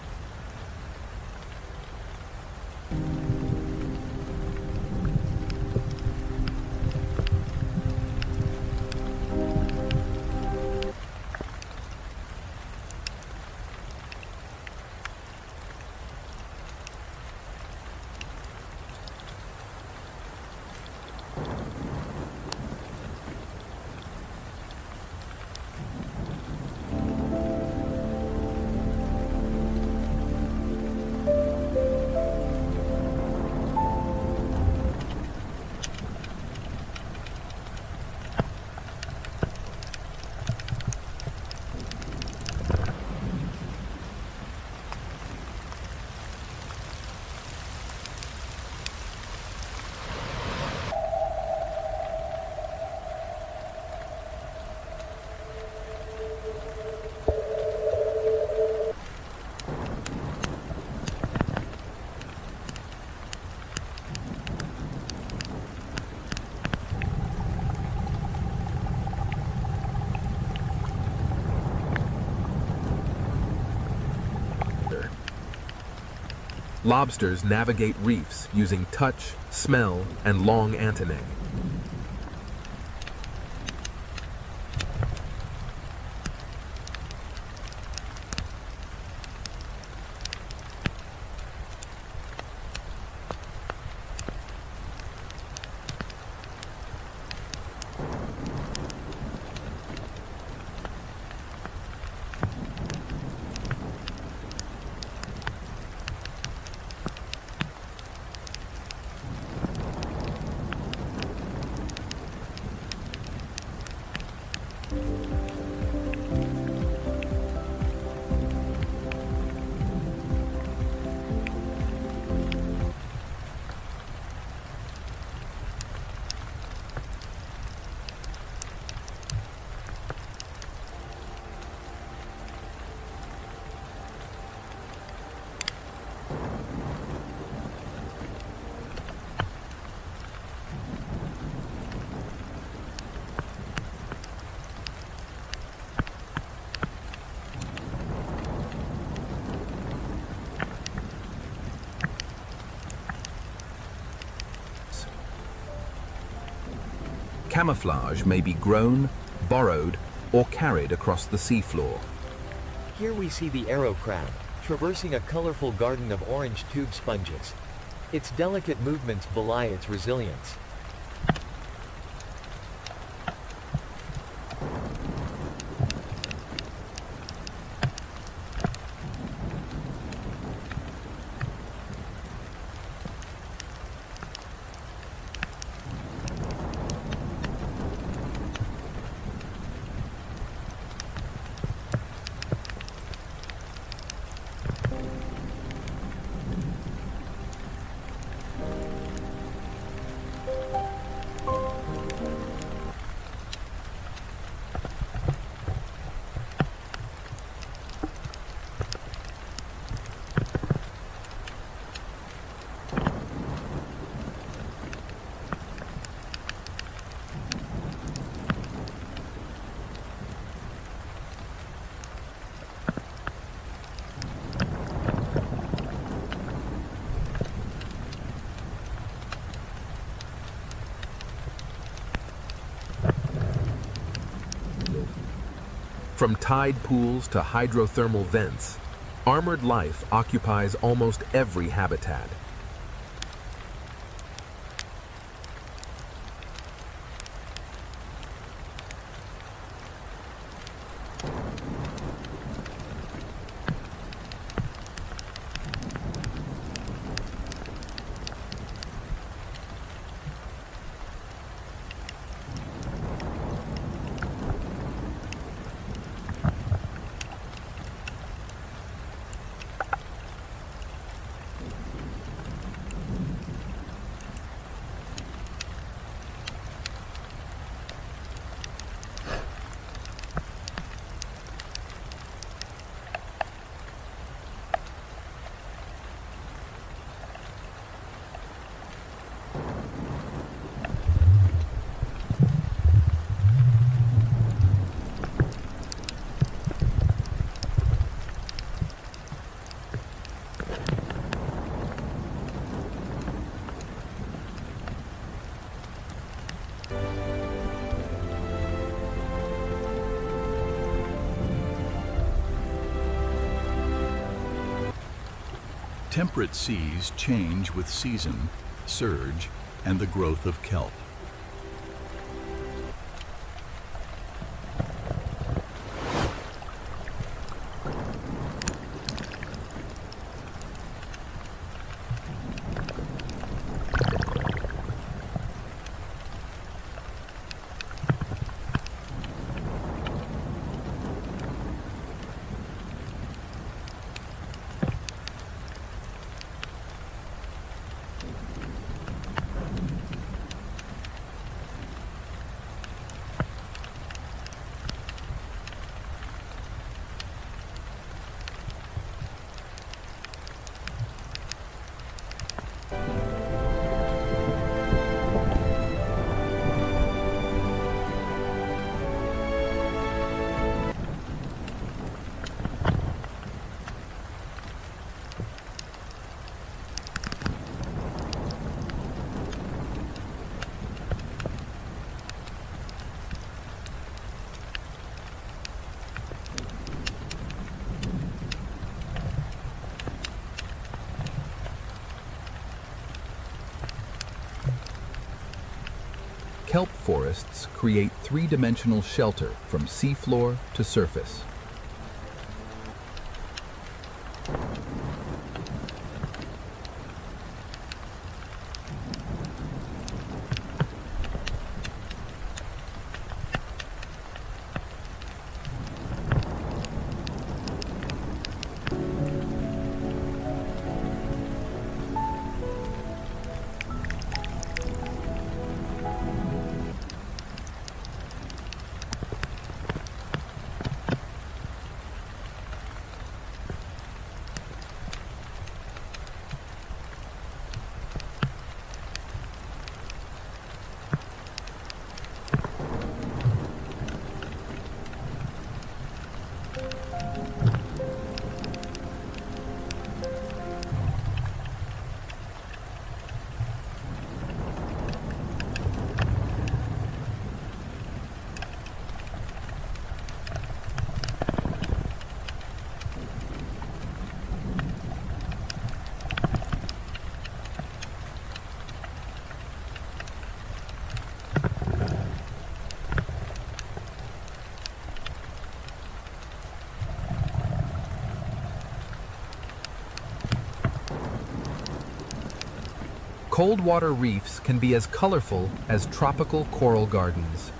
Lobsters navigate reefs using touch, smell, and long antennae. Camouflage may be grown, borrowed, or carried across the seafloor. Here we see the arrow crab, traversing a colorful garden of orange tube sponges. Its delicate movements belie its resilience. From tide pools to hydrothermal vents, armored life occupies almost every habitat. Temperate seas change with season, surge, and the growth of kelp. Kelp forests create three-dimensional shelter from seafloor to surface. Cold water reefs can be as colorful as tropical coral gardens.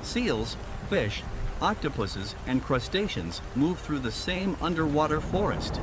Seals, fish, octopuses, and crustaceans move through the same underwater forest.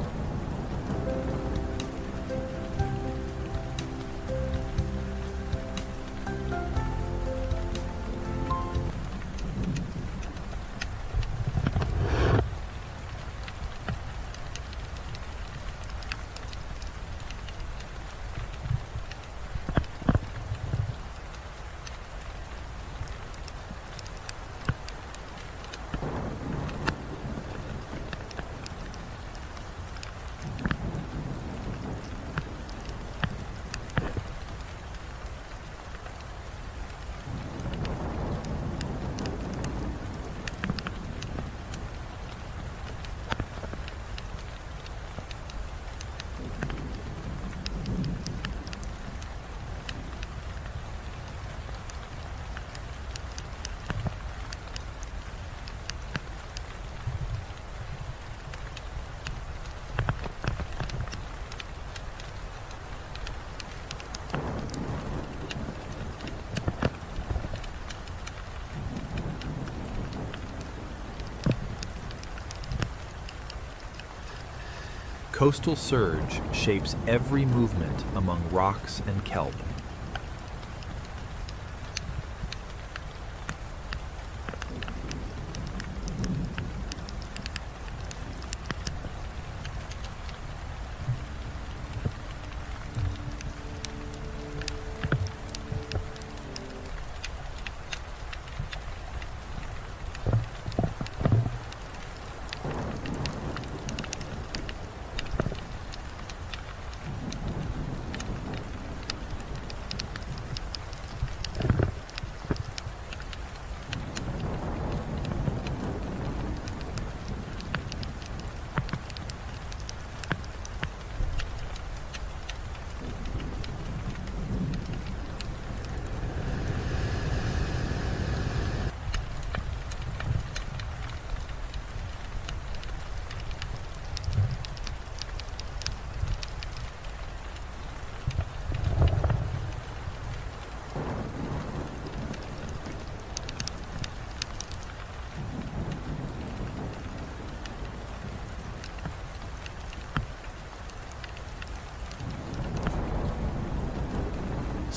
Coastal surge shapes every movement among rocks and kelp.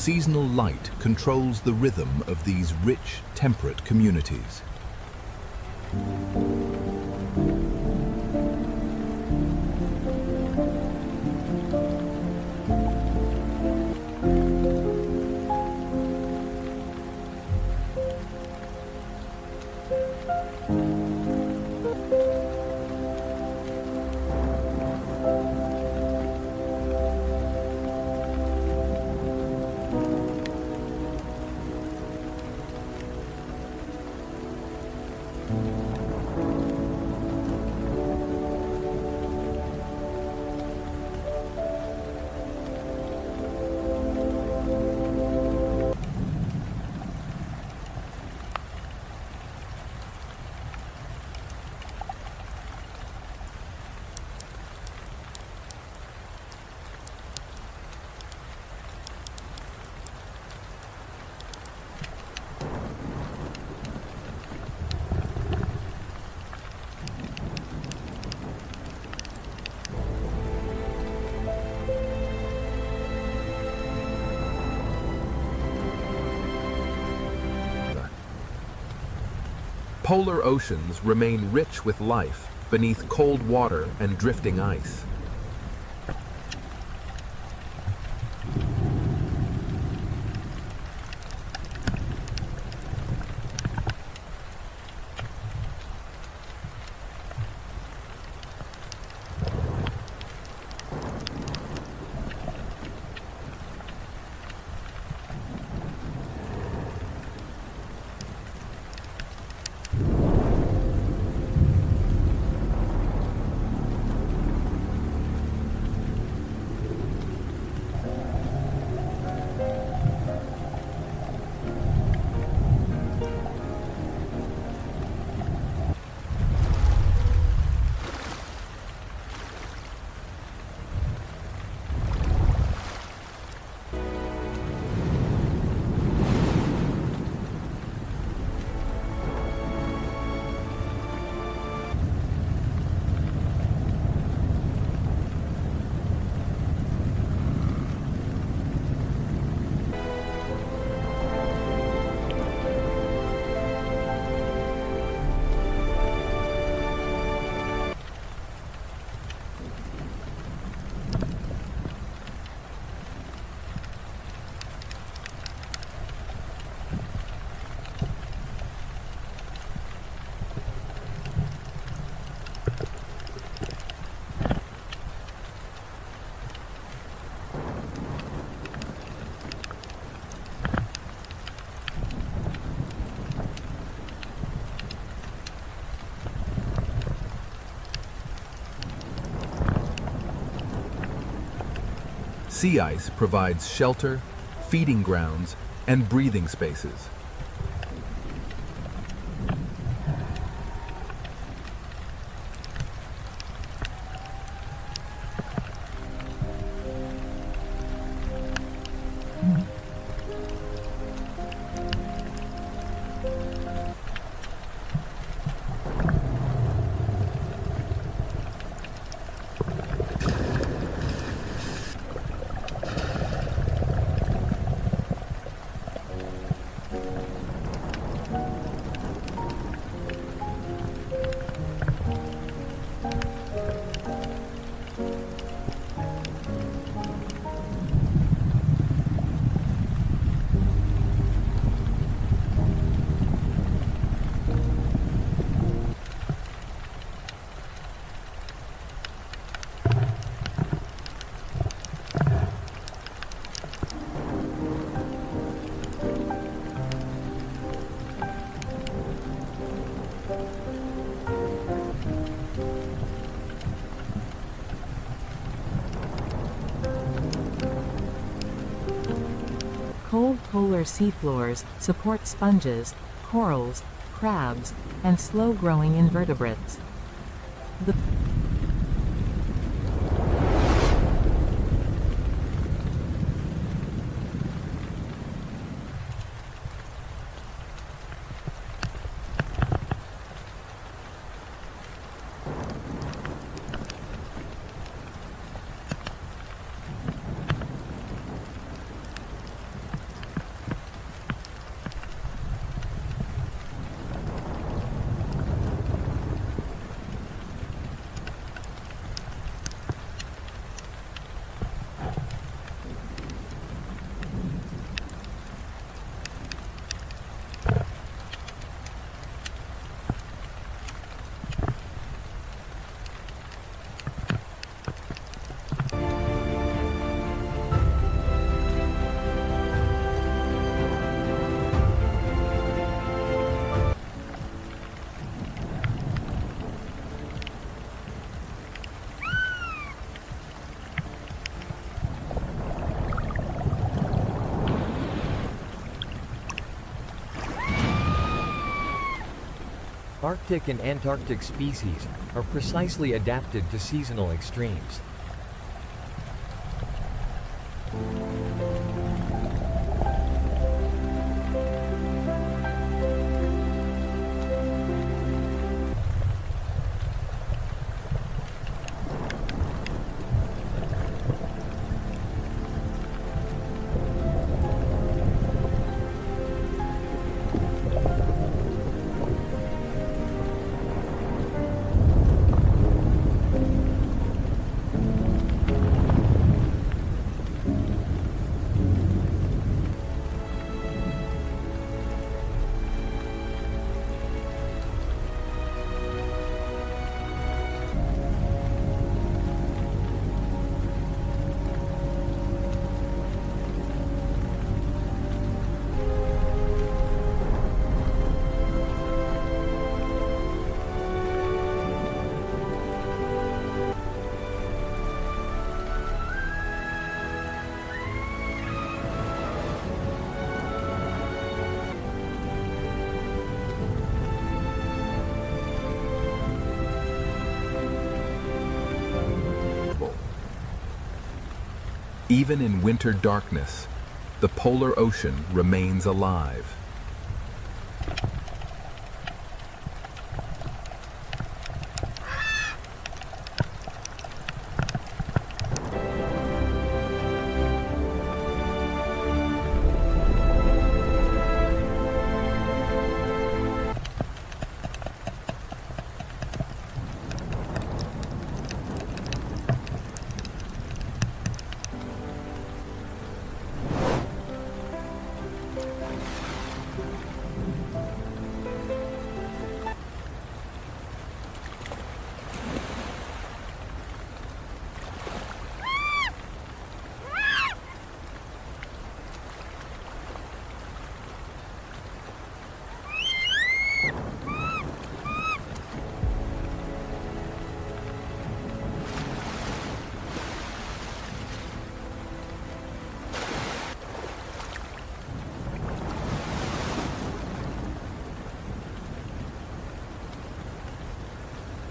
Seasonal light controls the rhythm of these rich, temperate communities. Polar oceans remain rich with life beneath cold water and drifting ice. Sea ice provides shelter, feeding grounds, and breathing spaces. polar seafloors support sponges, corals, crabs, and slow-growing invertebrates. The Arctic and Antarctic species are precisely adapted to seasonal extremes. Even in winter darkness, the polar ocean remains alive.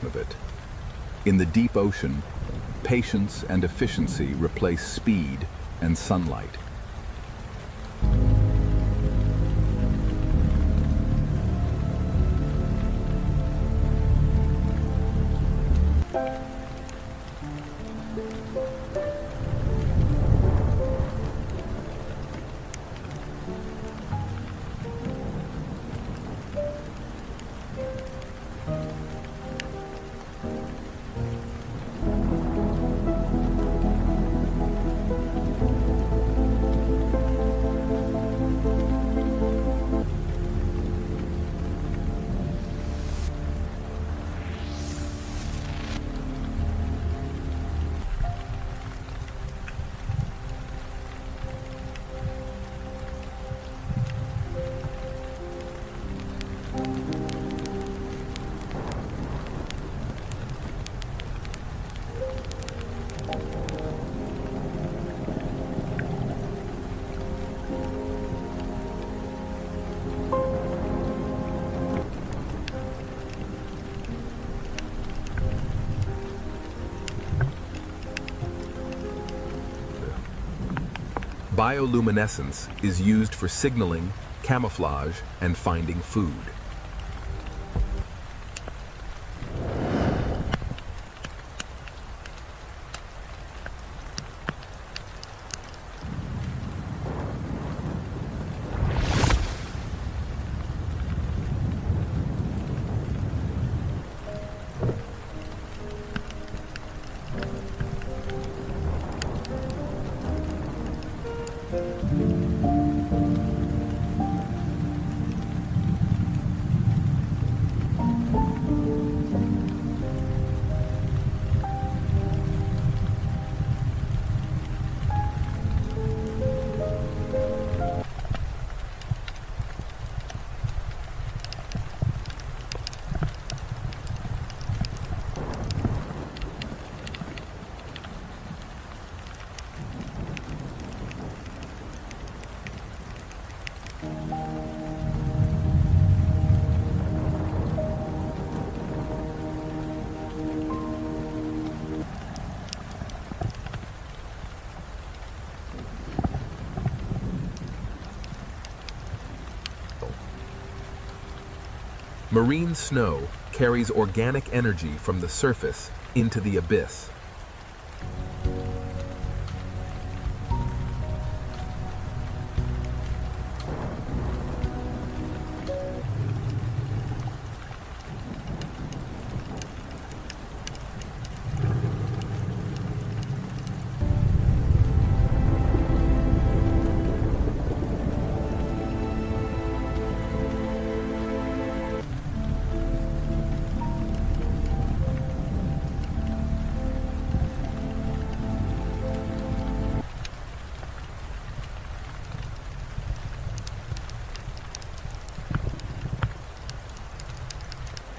Of it. In the deep ocean, patience and efficiency replace speed and sunlight. Bioluminescence is used for signaling, camouflage, and finding food. Marine snow carries organic energy from the surface into the abyss.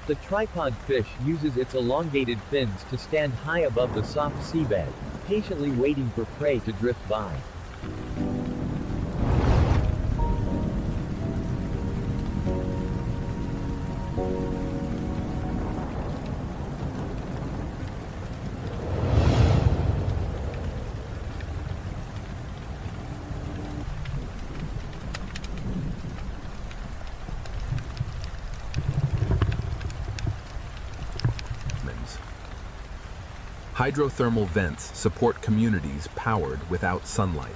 The tripod fish uses its elongated fins to stand high above the soft seabed, patiently waiting for prey to drift by. Hydrothermal vents support communities powered without sunlight.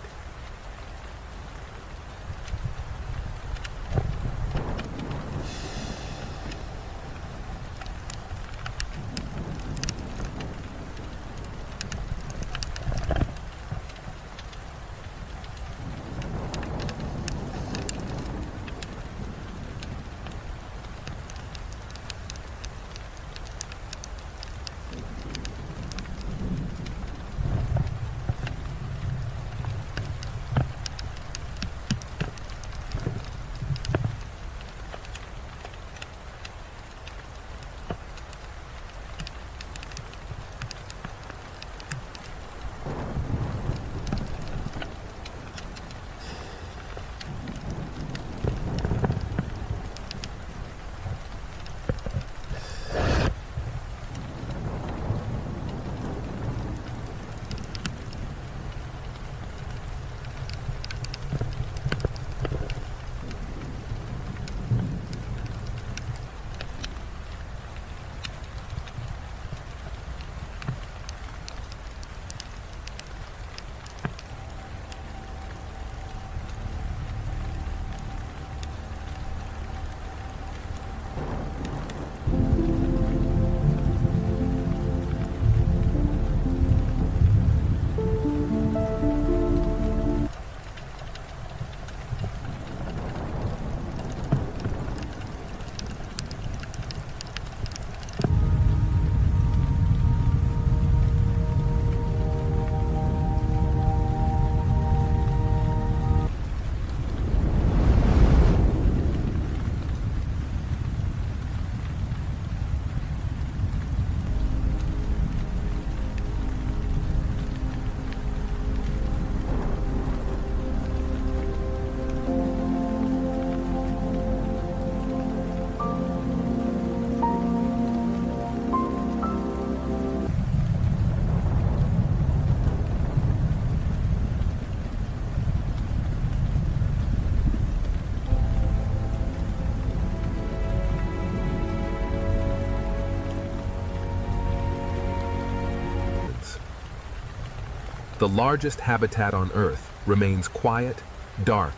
the largest habitat on Earth remains quiet, dark,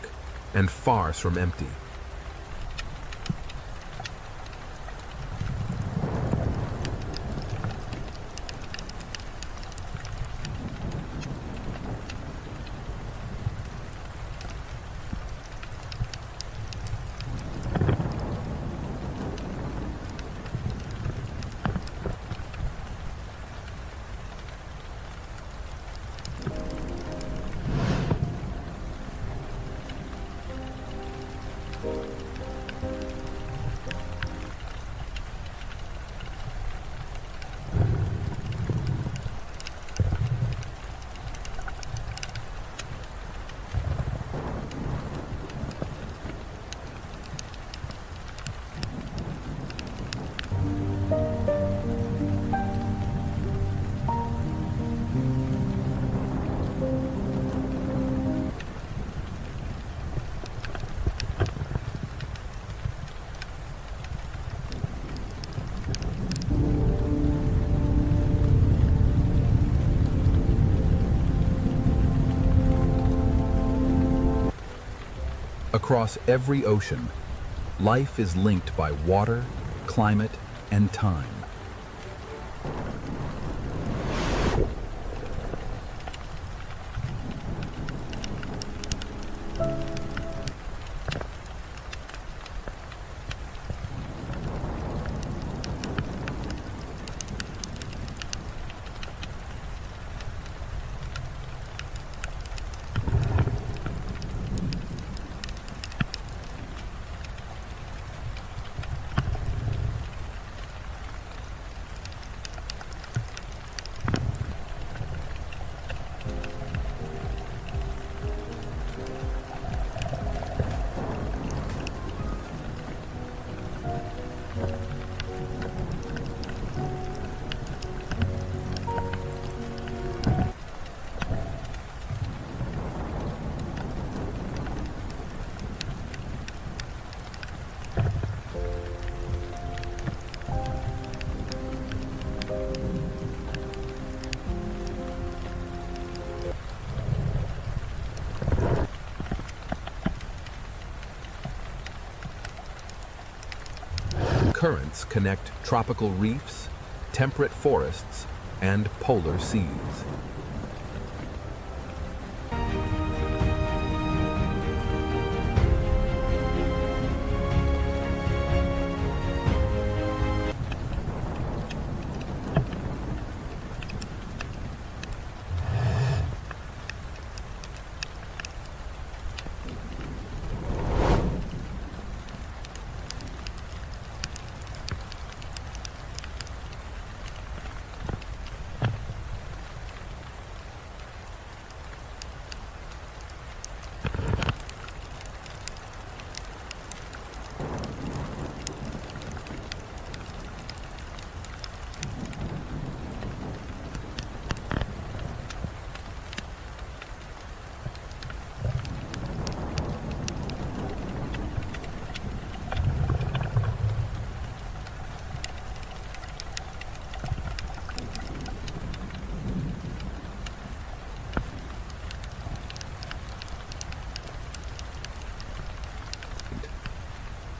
and far from empty. Across every ocean, life is linked by water, climate, and time. Currents connect tropical reefs, temperate forests, and polar seas.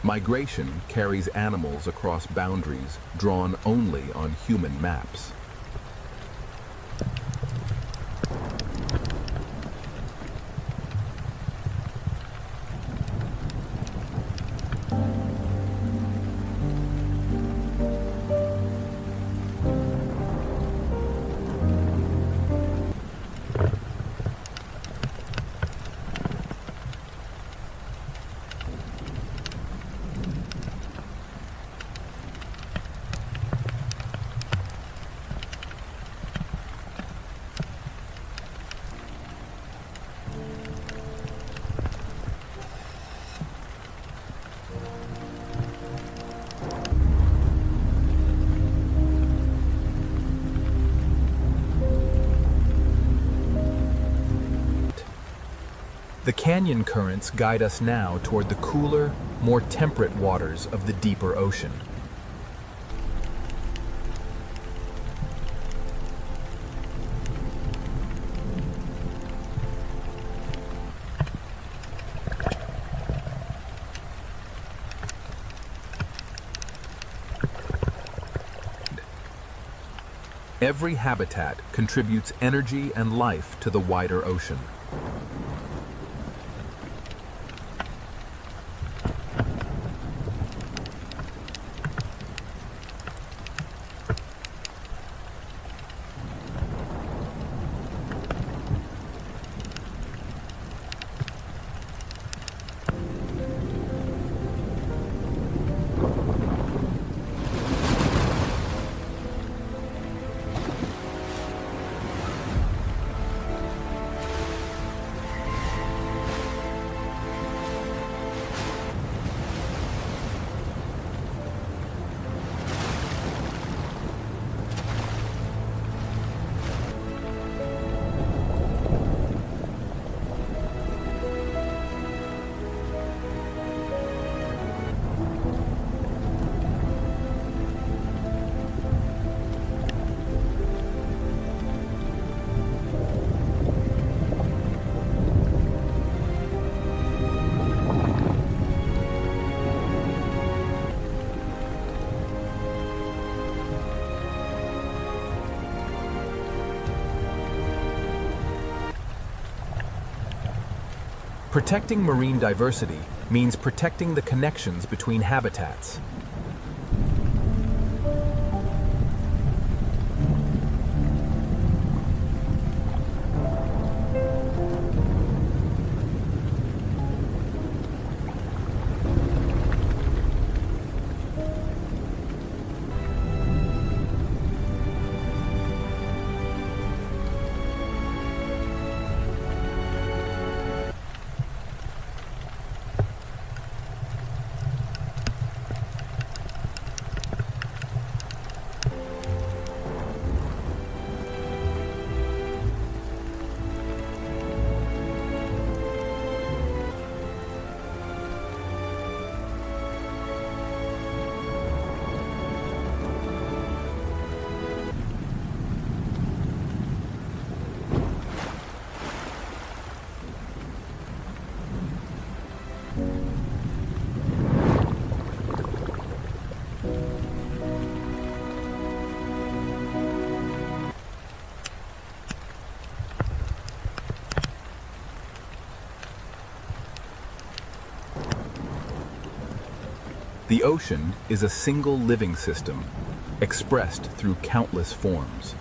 Migration carries animals across boundaries drawn only on human maps. The canyon currents guide us now toward the cooler, more temperate waters of the deeper ocean. Every habitat contributes energy and life to the wider ocean. Protecting marine diversity means protecting the connections between habitats. The ocean is a single living system, expressed through countless forms.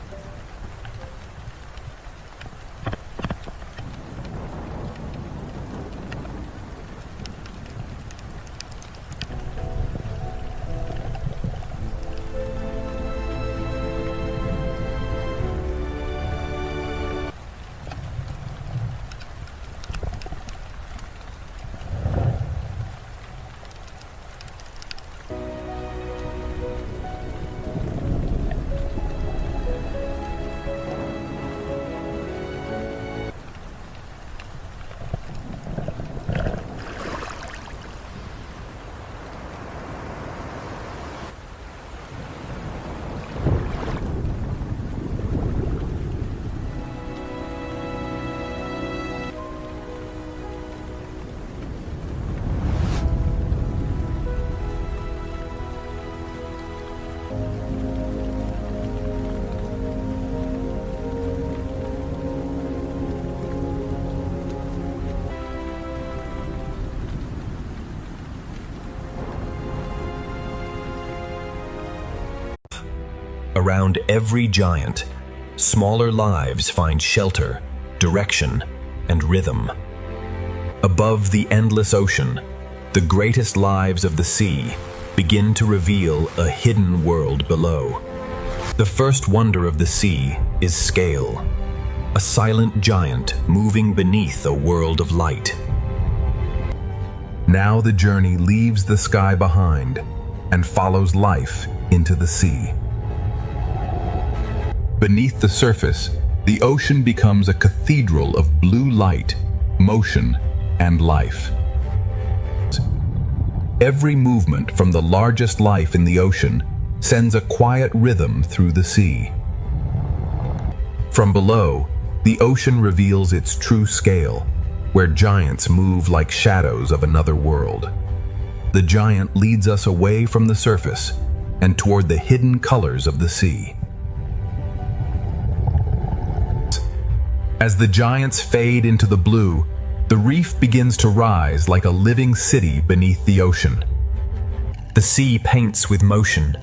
Around every giant, smaller lives find shelter, direction, and rhythm. Above the endless ocean, the greatest lives of the sea begin to reveal a hidden world below. The first wonder of the sea is scale, a silent giant moving beneath a world of light. Now the journey leaves the sky behind and follows life into the sea. Beneath the surface, the ocean becomes a cathedral of blue light, motion, and life. Every movement from the largest life in the ocean sends a quiet rhythm through the sea. From below, the ocean reveals its true scale, where giants move like shadows of another world. The giant leads us away from the surface and toward the hidden colors of the sea. As the giants fade into the blue, the reef begins to rise like a living city beneath the ocean. The sea paints with motion,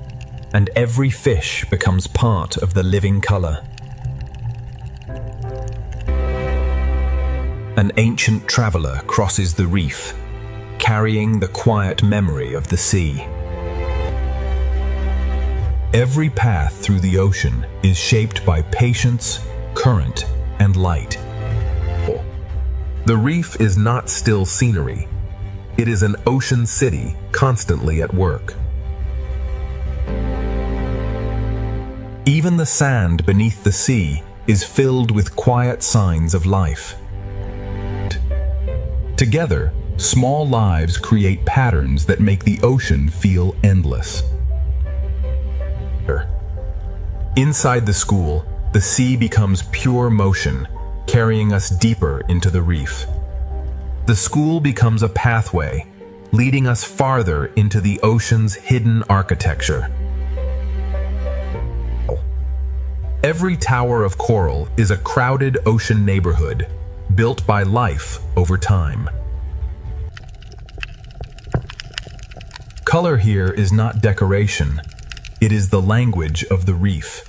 and every fish becomes part of the living color. An ancient traveler crosses the reef, carrying the quiet memory of the sea. Every path through the ocean is shaped by patience, current, and light. The reef is not still scenery. It is an ocean city constantly at work. Even the sand beneath the sea is filled with quiet signs of life. Together, small lives create patterns that make the ocean feel endless. Inside the school, the sea becomes pure motion, carrying us deeper into the reef. The school becomes a pathway, leading us farther into the ocean's hidden architecture. Every tower of coral is a crowded ocean neighborhood, built by life over time. Color here is not decoration, it is the language of the reef.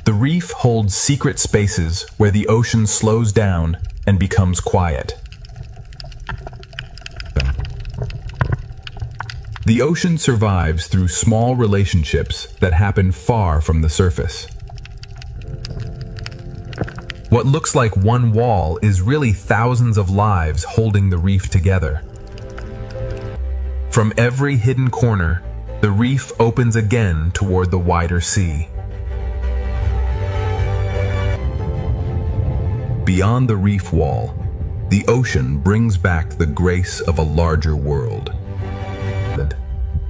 The reef holds secret spaces where the ocean slows down and becomes quiet. The ocean survives through small relationships that happen far from the surface. What looks like one wall is really thousands of lives holding the reef together. From every hidden corner, the reef opens again toward the wider sea. Beyond the reef wall, the ocean brings back the grace of a larger world.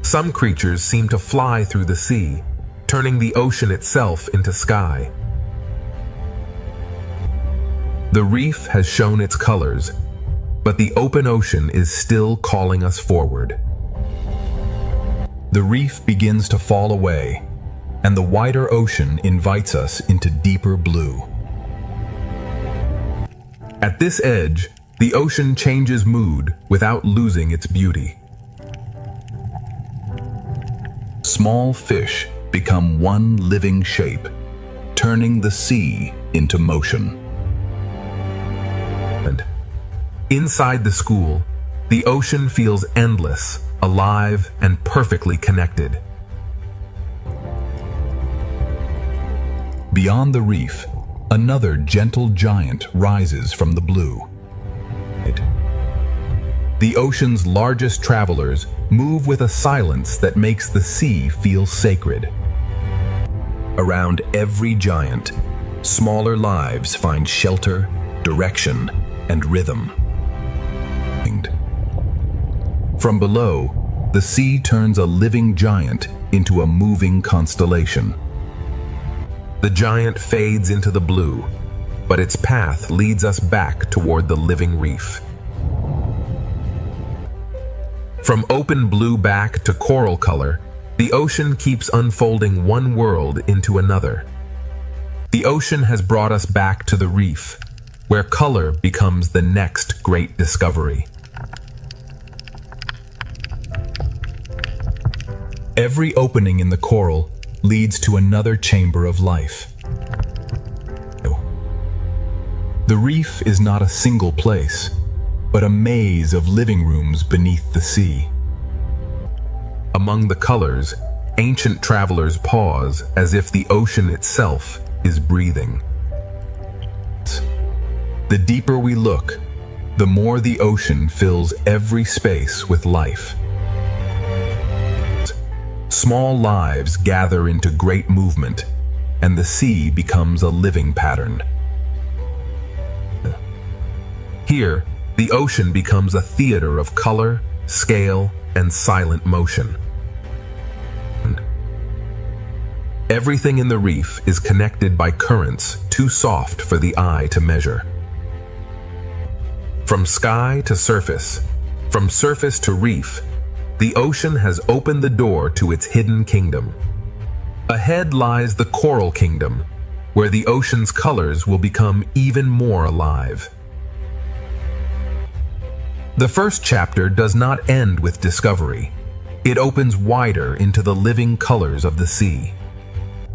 Some creatures seem to fly through the sea, turning the ocean itself into sky. The reef has shown its colors, but the open ocean is still calling us forward. The reef begins to fall away, and the wider ocean invites us into deeper blue. At this edge, the ocean changes mood without losing its beauty. Small fish become one living shape, turning the sea into motion. And inside the school, the ocean feels endless, alive, and perfectly connected. Beyond the reef, another gentle giant rises from the blue. The ocean's largest travelers move with a silence that makes the sea feel sacred. Around every giant, smaller lives find shelter, direction, and rhythm. From below, the sea turns a living giant into a moving constellation. The giant fades into the blue, but its path leads us back toward the living reef. From open blue back to coral color, the ocean keeps unfolding one world into another. The ocean has brought us back to the reef, where color becomes the next great discovery. Every opening in the coral leads to another chamber of life. The reef is not a single place, but a maze of living rooms beneath the sea. Among the colors, ancient travelers pause as if the ocean itself is breathing. The deeper we look, the more the ocean fills every space with life. Small lives gather into great movement, and the sea becomes a living pattern. Here, the ocean becomes a theater of color, scale, and silent motion. Everything in the reef is connected by currents too soft for the eye to measure. From sky to surface, from surface to reef, the ocean has opened the door to its hidden kingdom. Ahead lies the coral kingdom, where the ocean's colors will become even more alive. The first chapter does not end with discovery. It opens wider into the living colors of the sea.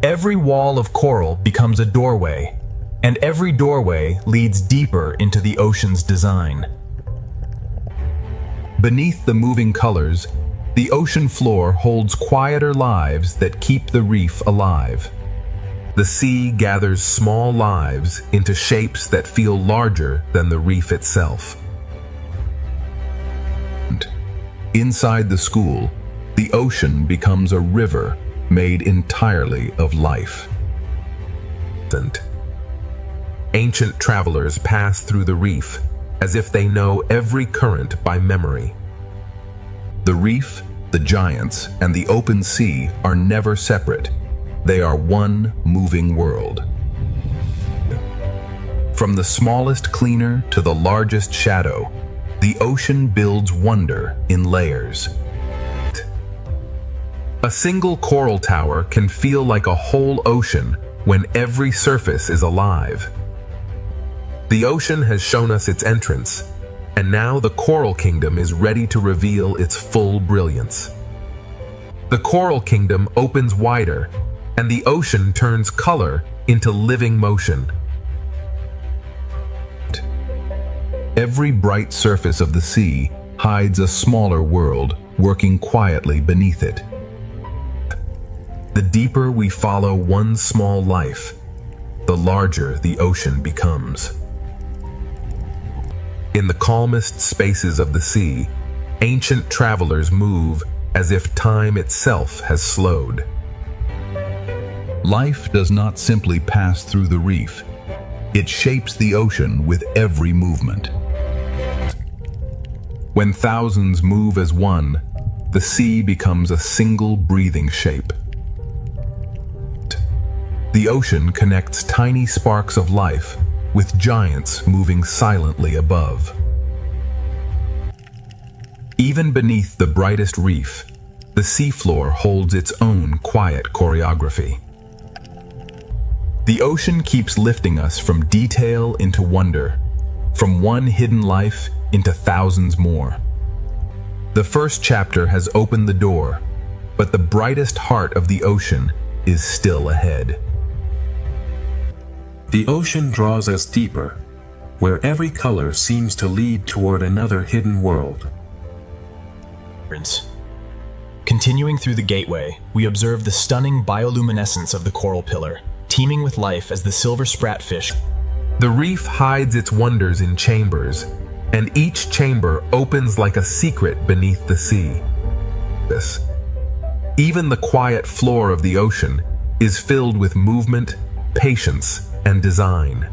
Every wall of coral becomes a doorway, and every doorway leads deeper into the ocean's design. Beneath the moving colors, the ocean floor holds quieter lives that keep the reef alive. The sea gathers small lives into shapes that feel larger than the reef itself. Inside the school, the ocean becomes a river made entirely of life. Ancient travelers pass through the reef as if they know every current by memory. The reef, the giants, and the open sea are never separate. They are one moving world. From the smallest cleaner to the largest shadow, the ocean builds wonder in layers. A single coral tower can feel like a whole ocean when every surface is alive. The ocean has shown us its entrance, and now the coral kingdom is ready to reveal its full brilliance. The coral kingdom opens wider, and the ocean turns color into living motion. Every bright surface of the sea hides a smaller world working quietly beneath it. The deeper we follow one small life, the larger the ocean becomes. In the calmest spaces of the sea, ancient travelers move as if time itself has slowed. Life does not simply pass through the reef. It shapes the ocean with every movement. When thousands move as one, the sea becomes a single breathing shape. The ocean connects tiny sparks of life with giants moving silently above. Even beneath the brightest reef, the seafloor holds its own quiet choreography. The ocean keeps lifting us from detail into wonder, from one hidden life into thousands more. The first chapter has opened the door, but the brightest heart of the ocean is still ahead. The ocean draws us deeper, where every color seems to lead toward another hidden world. Continuing through the gateway, we observe the stunning bioluminescence of the coral pillar, teeming with life as the silver spratfish. The reef hides its wonders in chambers, and each chamber opens like a secret beneath the sea. Even the quiet floor of the ocean is filled with movement, patience, and design.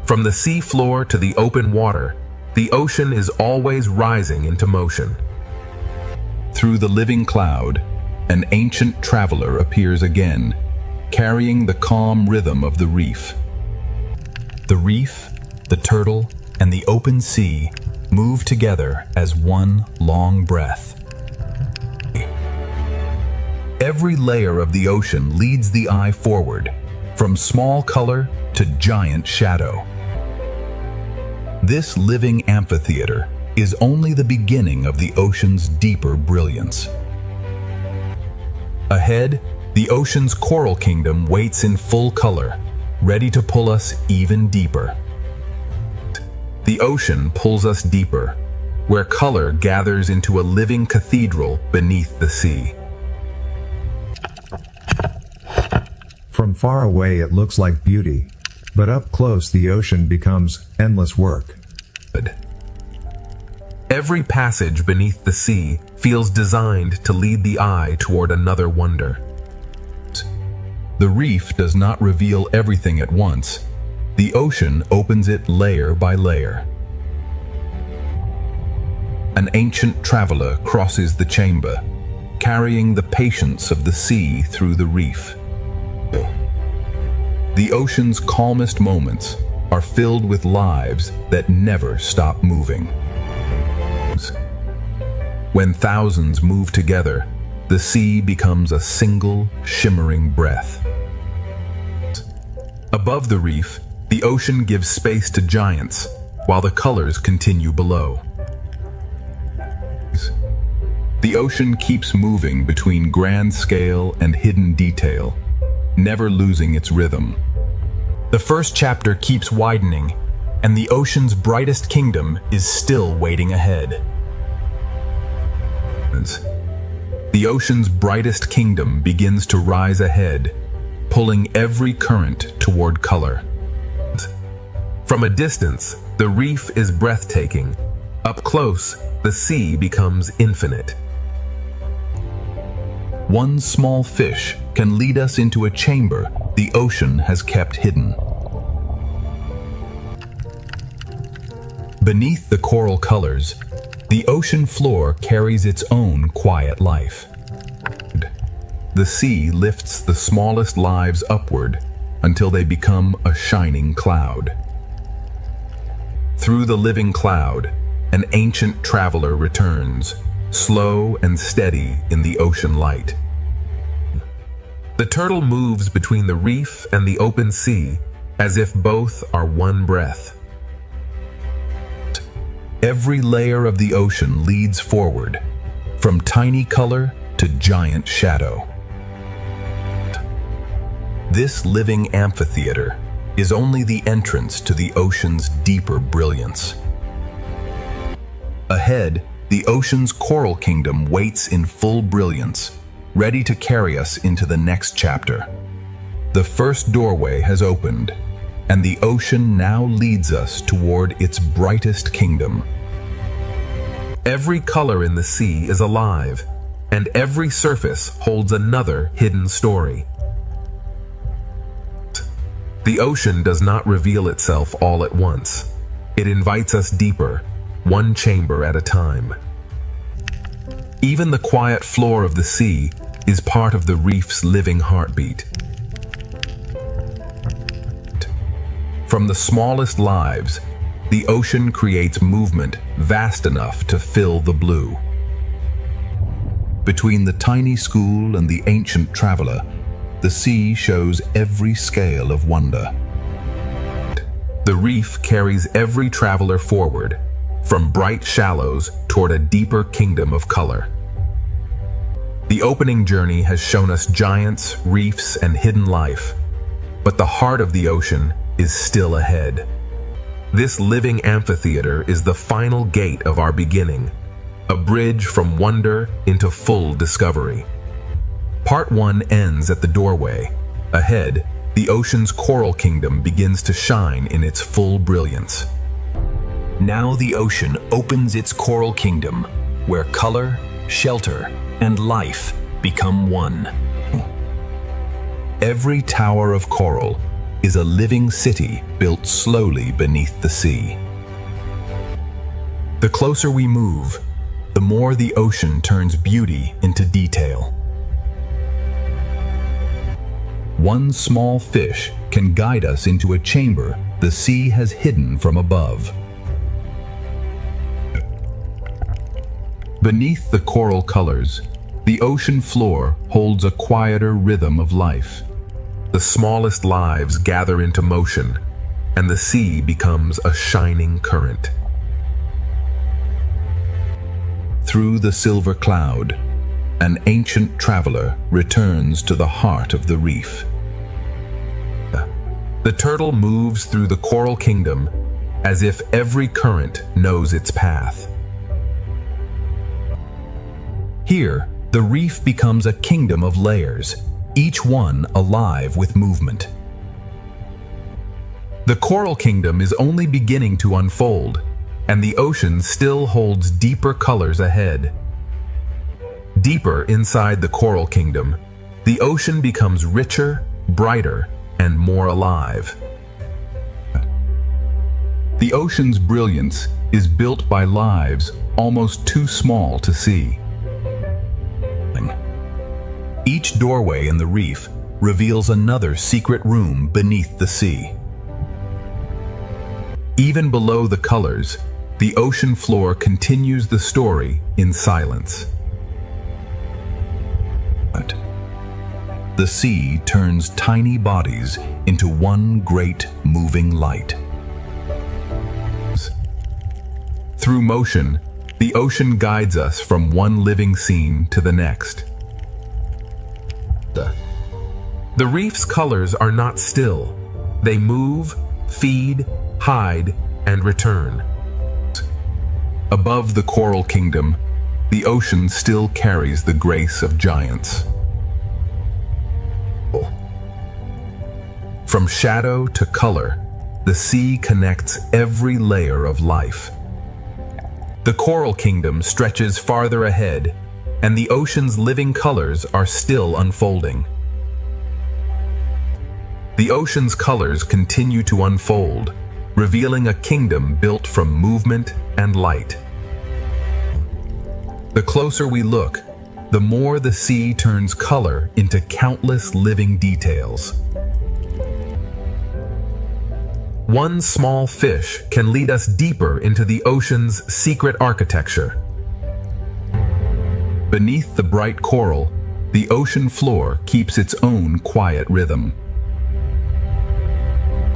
From the sea floor to the open water, the ocean is always rising into motion. Through the living cloud, an ancient traveler appears again, carrying the calm rhythm of the reef. The reef, the turtle, and the open sea move together as one long breath. Every layer of the ocean leads the eye forward, from small color to giant shadow. This living amphitheater is only the beginning of the ocean's deeper brilliance. Ahead, the ocean's coral kingdom waits in full color, ready to pull us even deeper. The ocean pulls us deeper, where color gathers into a living cathedral beneath the sea. From far away it looks like beauty, but up close the ocean becomes endless work. Every passage beneath the sea feels designed to lead the eye toward another wonder. The reef does not reveal everything at once. The ocean opens it layer by layer. An ancient traveler crosses the chamber, carrying the patience of the sea through the reef. The ocean's calmest moments are filled with lives that never stop moving. When thousands move together, the sea becomes a single, shimmering breath. Above the reef, the ocean gives space to giants, while the colors continue below. The ocean keeps moving between grand scale and hidden detail, never losing its rhythm. The first chapter keeps widening, and the ocean's brightest kingdom is still waiting ahead. The ocean's brightest kingdom begins to rise ahead, pulling every current toward color. From a distance, the reef is breathtaking. Up close, the sea becomes infinite. One small fish can lead us into a chamber the ocean has kept hidden. Beneath the coral colors, the ocean floor carries its own quiet life. The sea lifts the smallest lives upward until they become a shining cloud. Through the living cloud, an ancient traveler returns, slow and steady in the ocean light. The turtle moves between the reef and the open sea as if both are one breath. Every layer of the ocean leads forward, from tiny color to giant shadow. This living amphitheater is only the entrance to the ocean's deeper brilliance. Ahead, the ocean's coral kingdom waits in full brilliance, ready to carry us into the next chapter. The first doorway has opened, and the ocean now leads us toward its brightest kingdom. Every color in the sea is alive, and every surface holds another hidden story. The ocean does not reveal itself all at once. It invites us deeper, one chamber at a time. Even the quiet floor of the sea is part of the reef's living heartbeat. From the smallest lives, the ocean creates movement vast enough to fill the blue. Between the tiny school and the ancient traveler, the sea shows every scale of wonder. The reef carries every traveler forward, from bright shallows toward a deeper kingdom of color. The opening journey has shown us giants, reefs, and hidden life, but the heart of the ocean is still ahead. This living amphitheater is the final gate of our beginning, a bridge from wonder into full discovery. Part 1 ends at the doorway. Ahead, the ocean's coral kingdom begins to shine in its full brilliance. Now the ocean opens its coral kingdom, where color, shelter, and life become one. Every tower of coral is a living city built slowly beneath the sea. The closer we move, the more the ocean turns beauty into detail. One small fish can guide us into a chamber the sea has hidden from above. Beneath the coral colors, the ocean floor holds a quieter rhythm of life. The smallest lives gather into motion, and the sea becomes a shining current. Through the silver cloud, an ancient traveler returns to the heart of the reef. The turtle moves through the coral kingdom as if every current knows its path. Here, the reef becomes a kingdom of layers, each one alive with movement. The coral kingdom is only beginning to unfold, and the ocean still holds deeper colors ahead. Deeper inside the coral kingdom, the ocean becomes richer, brighter, and more alive. The ocean's brilliance is built by lives almost too small to see. Each doorway in the reef reveals another secret room beneath the sea. Even below the colors, the ocean floor continues the story in silence. the sea turns tiny bodies into one great moving light. Through motion, the ocean guides us from one living scene to the next. The reef's colors are not still. They move, feed, hide, and return. Above the coral kingdom, the ocean still carries the grace of giants. From shadow to color, the sea connects every layer of life. The coral kingdom stretches farther ahead, and the ocean's living colors are still unfolding. The ocean's colors continue to unfold, revealing a kingdom built from movement and light. The closer we look, the more the sea turns color into countless living details. One small fish can lead us deeper into the ocean's secret architecture. Beneath the bright coral, the ocean floor keeps its own quiet rhythm.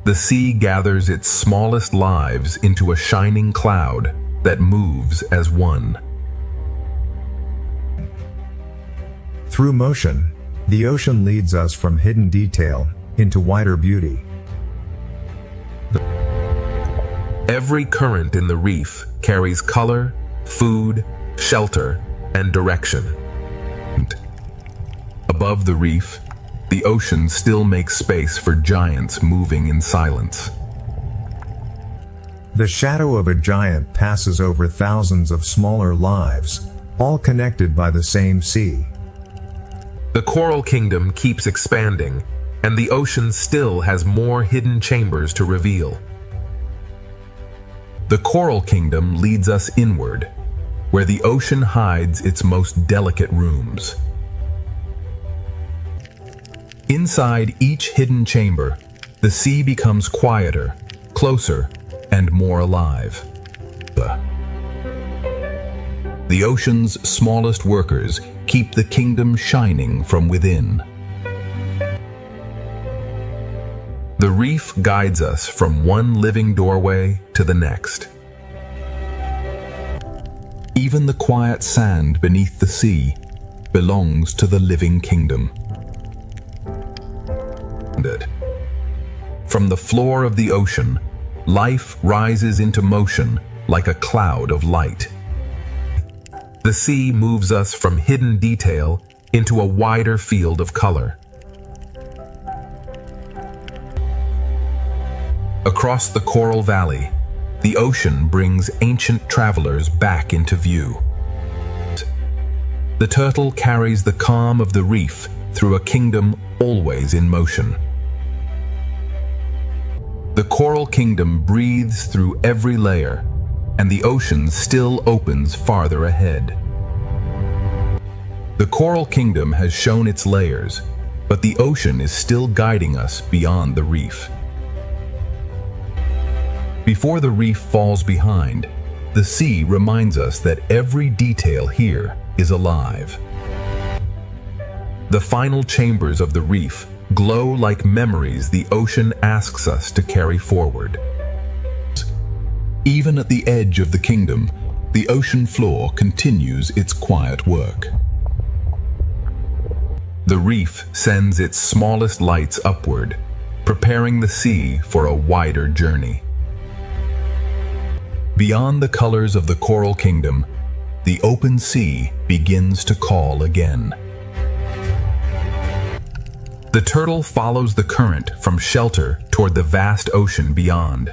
The sea gathers its smallest lives into a shining cloud that moves as one. Through motion, the ocean leads us from hidden detail into wider beauty. Every current in the reef carries color, food, shelter, and direction. Above the reef, the ocean still makes space for giants moving in silence. The shadow of a giant passes over thousands of smaller lives, all connected by the same sea. The coral kingdom keeps expanding, and the ocean still has more hidden chambers to reveal. The coral kingdom leads us inward, where the ocean hides its most delicate rooms. Inside each hidden chamber, the sea becomes quieter, closer, and more alive. The ocean's smallest workers keep the kingdom shining from within. The reef guides us from one living doorway to the next. Even the quiet sand beneath the sea belongs to the living kingdom. From the floor of the ocean, life rises into motion like a cloud of light. The sea moves us from hidden detail into a wider field of color. Across the coral valley, the ocean brings ancient travelers back into view. The turtle carries the calm of the reef through a kingdom always in motion. The coral kingdom breathes through every layer, and the ocean still opens farther ahead. The coral kingdom has shown its layers, but the ocean is still guiding us beyond the reef. Before the reef falls behind, the sea reminds us that every detail here is alive. The final chambers of the reef glow like memories the ocean asks us to carry forward. Even at the edge of the kingdom, the ocean floor continues its quiet work. The reef sends its smallest lights upward, preparing the sea for a wider journey. Beyond the colors of the coral kingdom, the open sea begins to call again. The turtle follows the current from shelter toward the vast ocean beyond.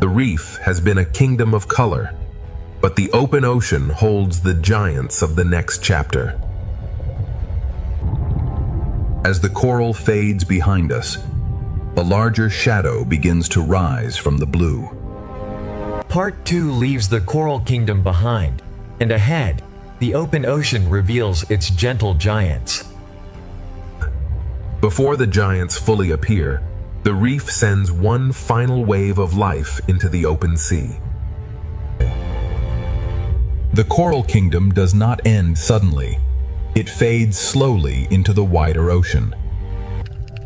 The reef has been a kingdom of color, but the open ocean holds the giants of the next chapter. As the coral fades behind us, a larger shadow begins to rise from the blue. Part 2 leaves the coral kingdom behind, and ahead, the open ocean reveals its gentle giants. Before the giants fully appear, the reef sends one final wave of life into the open sea. The coral kingdom does not end suddenly, It fades slowly into the wider ocean.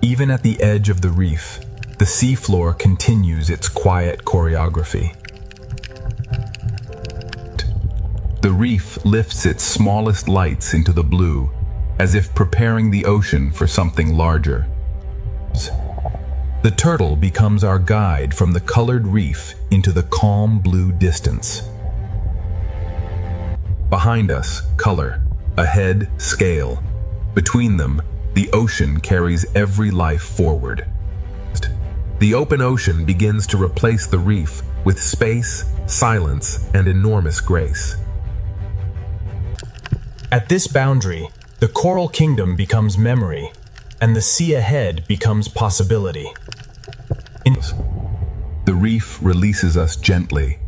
Even at the edge of the reef, the seafloor continues its quiet choreography. The reef lifts its smallest lights into the blue, as if preparing the ocean for something larger. The turtle becomes our guide from the colored reef into the calm blue distance. Behind us, color. Ahead, scale. Between them, the ocean carries every life forward. The open ocean begins to replace the reef with space, silence, and enormous grace. At this boundary, the coral kingdom becomes memory, and the sea ahead becomes possibility. The reef releases us gently,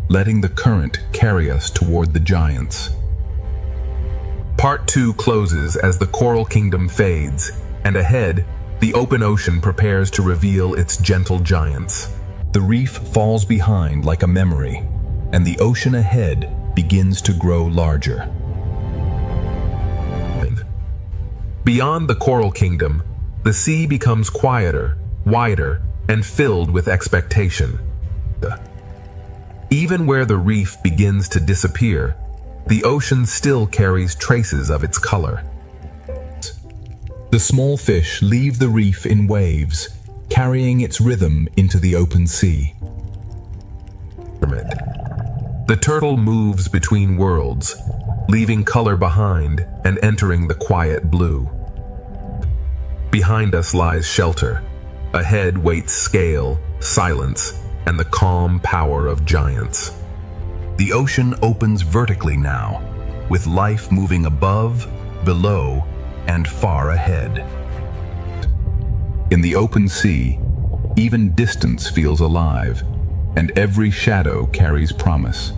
letting the current carry us toward the giants. Part 2 closes as the coral kingdom fades, and ahead, the open ocean prepares to reveal its gentle giants. The reef falls behind like a memory, and the ocean ahead begins to grow larger. Beyond the coral kingdom, the sea becomes quieter, wider, and filled with expectation. Even where the reef begins to disappear, the ocean still carries traces of its color. The small fish leave the reef in waves, carrying its rhythm into the open sea. The turtle moves between worlds, leaving color behind and entering the quiet blue. Behind us lies shelter. Ahead waits scale, silence, and the calm power of giants. The ocean opens vertically now, with life moving above, below, and far ahead. In the open sea, even distance feels alive, and every shadow carries promise.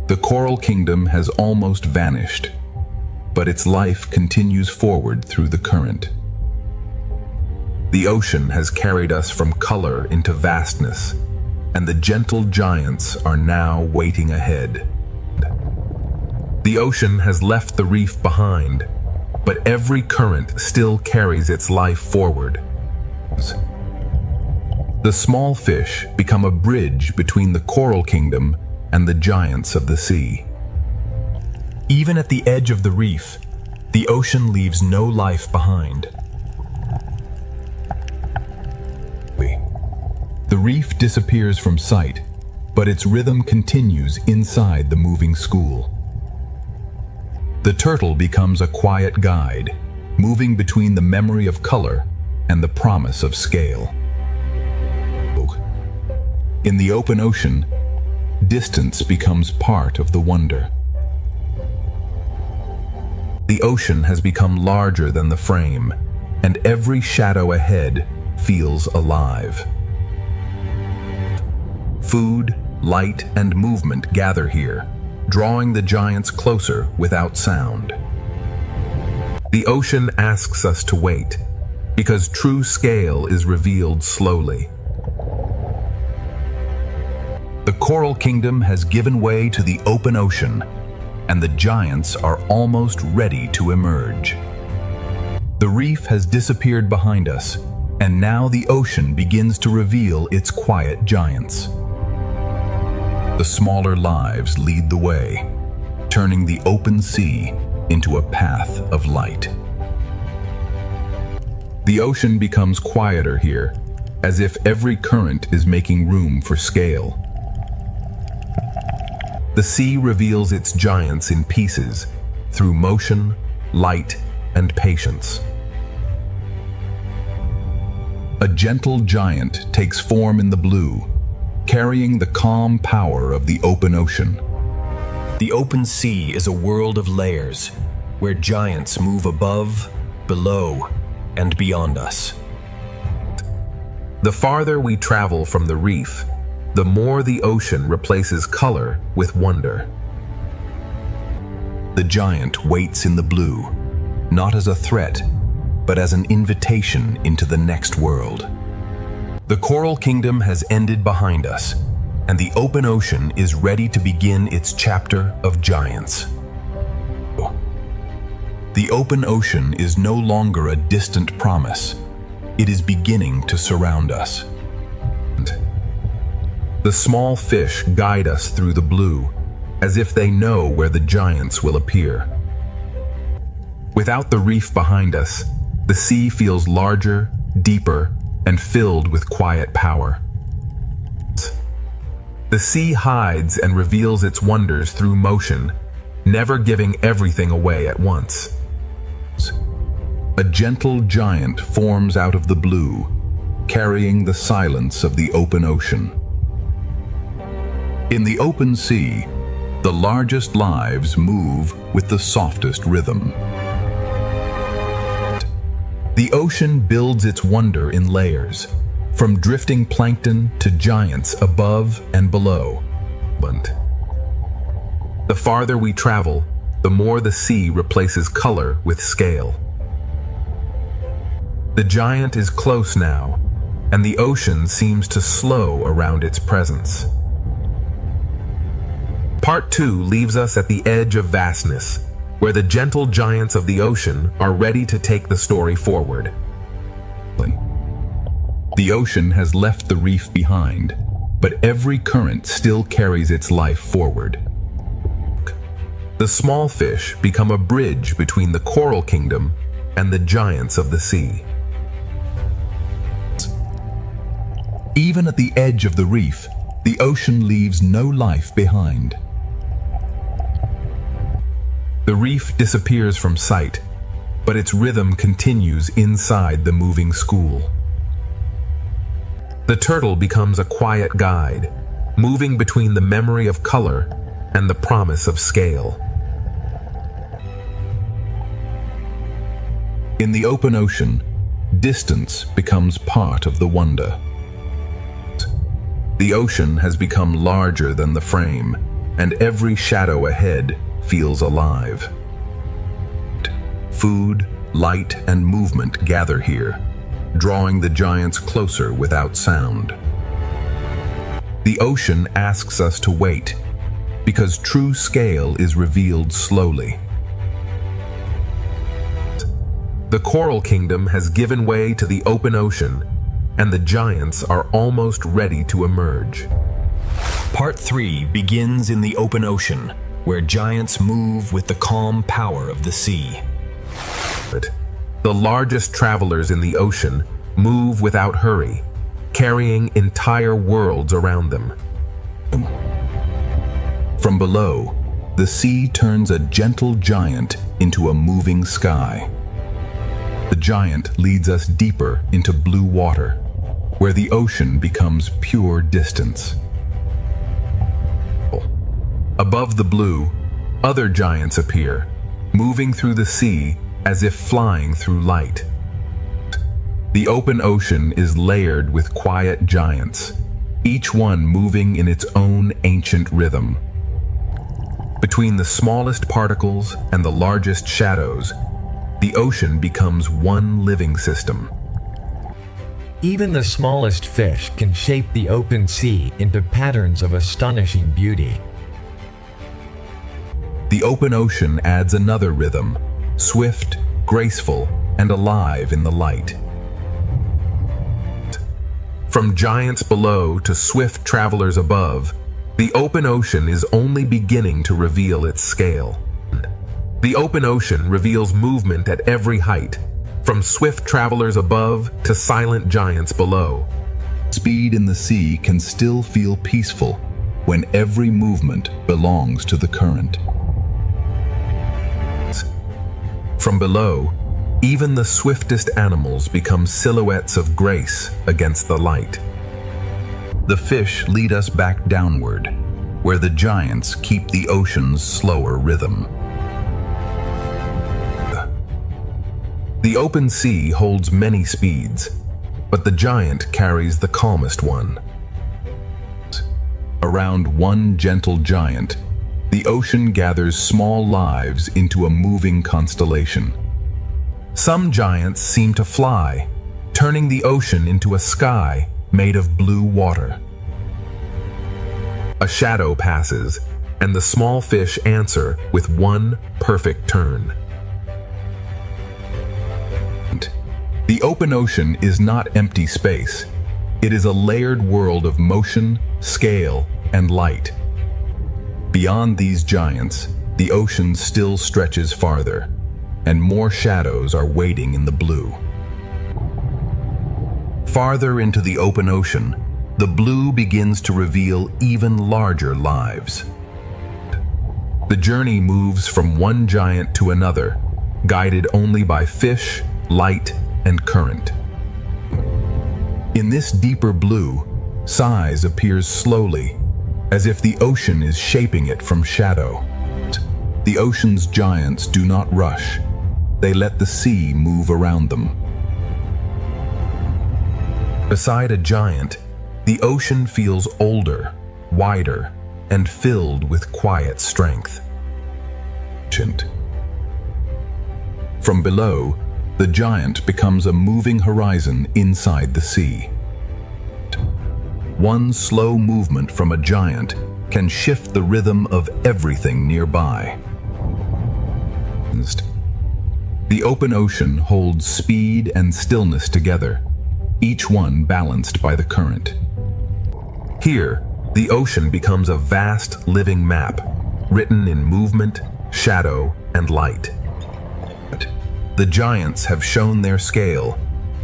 The coral kingdom has almost vanished, but its life continues forward through the current. The ocean has carried us from color into vastness, and the gentle giants are now waiting ahead. The ocean has left the reef behind, but every current still carries its life forward. The small fish become a bridge between the coral kingdom and the giants of the sea. Even at the edge of the reef, the ocean leaves no life behind. The reef disappears from sight, but its rhythm continues inside the moving school. The turtle becomes a quiet guide, moving between the memory of color and the promise of scale. In the open ocean, distance becomes part of the wonder. The ocean has become larger than the frame, and every shadow ahead feels alive. Food, light, and movement gather here, drawing the giants closer without sound. The ocean asks us to wait, because true scale is revealed slowly. The coral kingdom has given way to the open ocean, and the giants are almost ready to emerge. The reef has disappeared behind us, and now the ocean begins to reveal its quiet giants. The smaller lives lead the way, turning the open sea into a path of light. The ocean becomes quieter here, as if every current is making room for scale. The sea reveals its giants in pieces through motion, light, and patience. A gentle giant takes form in the blue, carrying the calm power of the open ocean. The open sea is a world of layers, where giants move above, below, and beyond us. The farther we travel from the reef, the more the ocean replaces color with wonder. The giant waits in the blue, not as a threat, but as an invitation into the next world. The coral kingdom has ended behind us, and the open ocean is ready to begin its chapter of giants. The open ocean is no longer a distant promise. It is beginning to surround us. The small fish guide us through the blue, as if they know where the giants will appear. Without the reef behind us, the sea feels larger, deeper, and filled with quiet power. The sea hides and reveals its wonders through motion, never giving everything away at once. A gentle giant forms out of the blue, carrying the silence of the open ocean. In the open sea, the largest lives move with the softest rhythm. The ocean builds its wonder in layers, from drifting plankton to giants above and below. The farther we travel, the more the sea replaces color with scale. The giant is close now, and the ocean seems to slow around its presence. Part 2 leaves us at the edge of vastness, where the gentle giants of the ocean are ready to take the story forward. The ocean has left the reef behind, but every current still carries its life forward. The small fish become a bridge between the coral kingdom and the giants of the sea. Even at the edge of the reef, the ocean leaves no life behind. The reef disappears from sight, but its rhythm continues inside the moving school. The turtle becomes a quiet guide, moving between the memory of color and the promise of scale. In the open ocean, distance becomes part of the wonder. The ocean has become larger than the frame, and every shadow ahead feels alive. Food, light, and movement gather here, drawing the giants closer without sound. The ocean asks us to wait, because true scale is revealed slowly. The coral kingdom has given way to the open ocean, and the giants are almost ready to emerge. Part 3 begins in the open ocean, where giants move with the calm power of the sea. The largest travelers in the ocean move without hurry, carrying entire worlds around them. From below, the sea turns a gentle giant into a moving sky. The giant leads us deeper into blue water, where the ocean becomes pure distance. Above the blue, other giants appear, moving through the sea as if flying through light. The open ocean is layered with quiet giants, each one moving in its own ancient rhythm. Between the smallest particles and the largest shadows, the ocean becomes one living system. Even the smallest fish can shape the open sea into patterns of astonishing beauty. The open ocean adds another rhythm, swift, graceful, and alive in the light. From giants below to swift travelers above, the open ocean is only beginning to reveal its scale. The open ocean reveals movement at every height, from swift travelers above to silent giants below. Speed in the sea can still feel peaceful when every movement belongs to the current. From below, even the swiftest animals become silhouettes of grace against the light. The fish lead us back downward, where the giants keep the ocean's slower rhythm. The open sea holds many speeds, but the giant carries the calmest one. Around one gentle giant, the ocean gathers small lives into a moving constellation. Some giants seem to fly, turning the ocean into a sky made of blue water. A shadow passes, and the small fish answer with one perfect turn. The open ocean is not empty space. It is a layered world of motion, scale, and light. Beyond these giants, the ocean still stretches farther, and more shadows are waiting in the blue. Farther into the open ocean, the blue begins to reveal even larger lives. The journey moves from one giant to another, guided only by fish, light, and current. In this deeper blue, size appears slowly, as if the ocean is shaping it from shadow. The ocean's giants do not rush. They let the sea move around them. Beside a giant, the ocean feels older, wider, and filled with quiet strength. From below, the giant becomes a moving horizon inside the sea. One slow movement from a giant can shift the rhythm of everything nearby. The open ocean holds speed and stillness together, each one balanced by the current. Here, the ocean becomes a vast living map, written in movement, shadow, and light. The giants have shown their scale,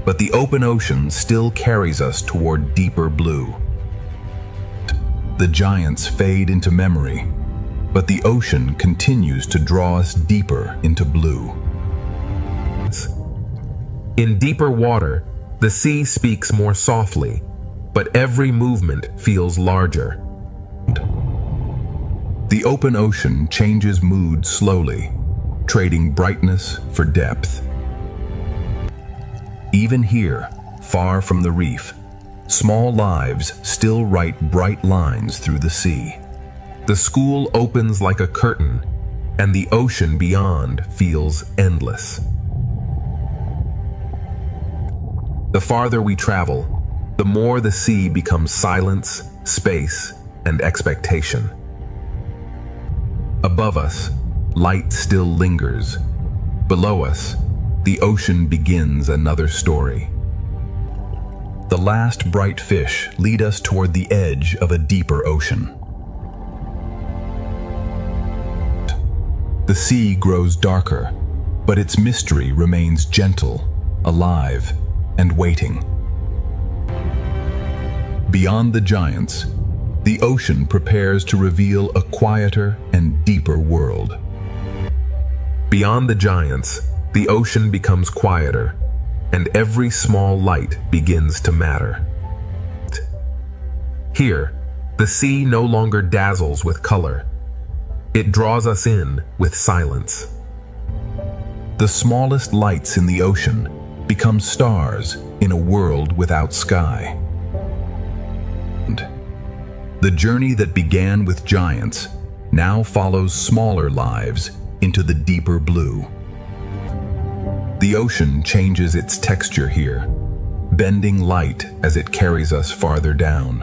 but the open ocean still carries us toward deeper blue. The giants fade into memory, but the ocean continues to draw us deeper into blue. In deeper water, the sea speaks more softly, but every movement feels larger. The open ocean changes mood slowly, trading brightness for depth. Even here, far from the reef, small lives still write bright lines through the sea. The school opens like a curtain, and the ocean beyond feels endless. The farther we travel, the more the sea becomes silence, space, and expectation. Above us, light still lingers. Below us, the ocean begins another story. The last bright fish lead us toward the edge of a deeper ocean. The sea grows darker, but its mystery remains gentle, alive, and waiting. Beyond the giants, the ocean prepares to reveal a quieter and deeper world. Beyond the giants, the ocean becomes quieter, and every small light begins to matter. Here, the sea no longer dazzles with color. It draws us in with silence. The smallest lights in the ocean become stars in a world without sky. The journey that began with giants now follows smaller lives into the deeper blue. The ocean changes its texture here, bending light as it carries us farther down.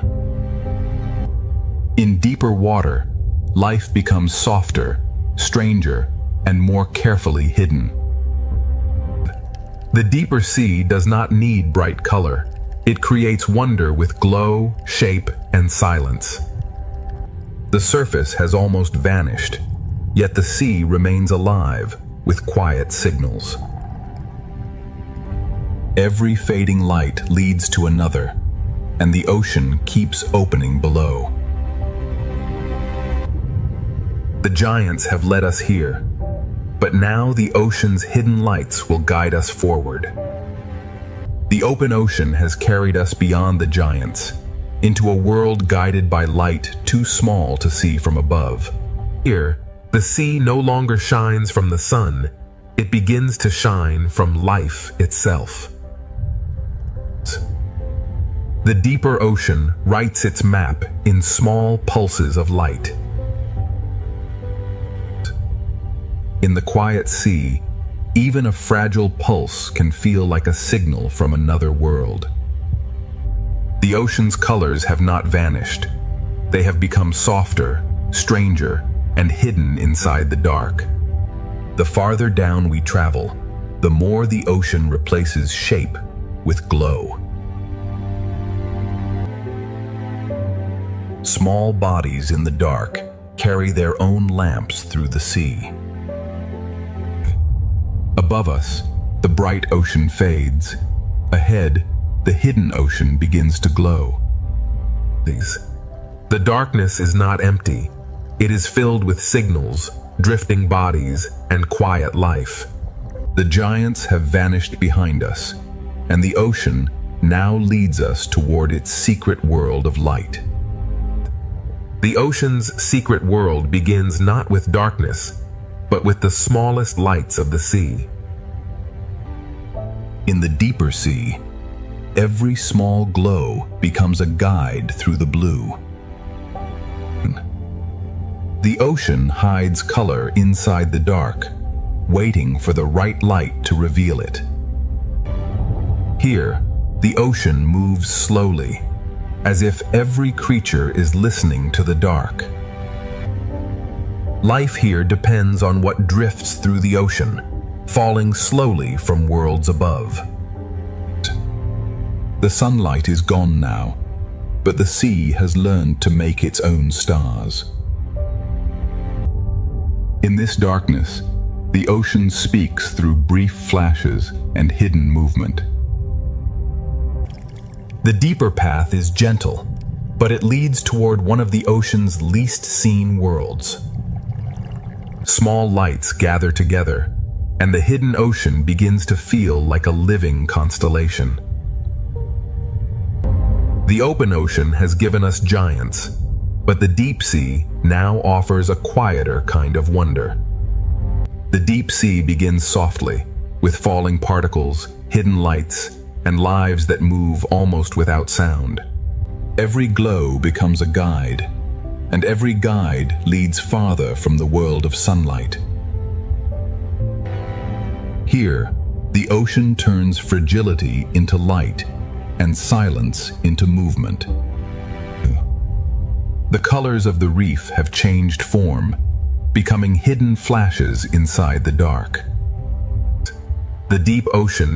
In deeper water, life becomes softer, stranger, and more carefully hidden. The deeper sea does not need bright color. It creates wonder with glow, shape, and silence. The surface has almost vanished, yet the sea remains alive with quiet signals. Every fading light leads to another, and the ocean keeps opening below. The giants have led us here, but now the ocean's hidden lights will guide us forward. The open ocean has carried us beyond the giants, into a world guided by light too small to see from above. Here, the sea no longer shines from the sun, it begins to shine from life itself. The deeper ocean writes its map in small pulses of light. In the quiet sea, even a fragile pulse can feel like a signal from another world. The ocean's colors have not vanished. They have become softer, stranger, and hidden inside the dark. The farther down we travel, the more the ocean replaces shape with glow. Small bodies in the dark carry their own lamps through the sea. Above us, the bright ocean fades. Ahead, the hidden ocean begins to glow. The darkness is not empty. It is filled with signals, drifting bodies, and quiet life. The giants have vanished behind us, and the ocean now leads us toward its secret world of light. The ocean's secret world begins not with darkness, but with the smallest lights of the sea. In the deeper sea, every small glow becomes a guide through the blue. The ocean hides color inside the dark, waiting for the right light to reveal it. Here, the ocean moves slowly, as if every creature is listening to the dark. Life here depends on what drifts through the ocean, falling slowly from worlds above. The sunlight is gone now, but the sea has learned to make its own stars. In this darkness, the ocean speaks through brief flashes and hidden movement. The deeper path is gentle, but it leads toward one of the ocean's least seen worlds. Small lights gather together, and the hidden ocean begins to feel like a living constellation. The open ocean has given us giants, but the deep sea now offers a quieter kind of wonder. The deep sea begins softly, with falling particles, hidden lights, and lives that move almost without sound. Every glow becomes a guide, and every guide leads farther from the world of sunlight. Here, the ocean turns fragility into light and silence into movement. The colors of the reef have changed form, becoming hidden flashes inside the dark. The deep ocean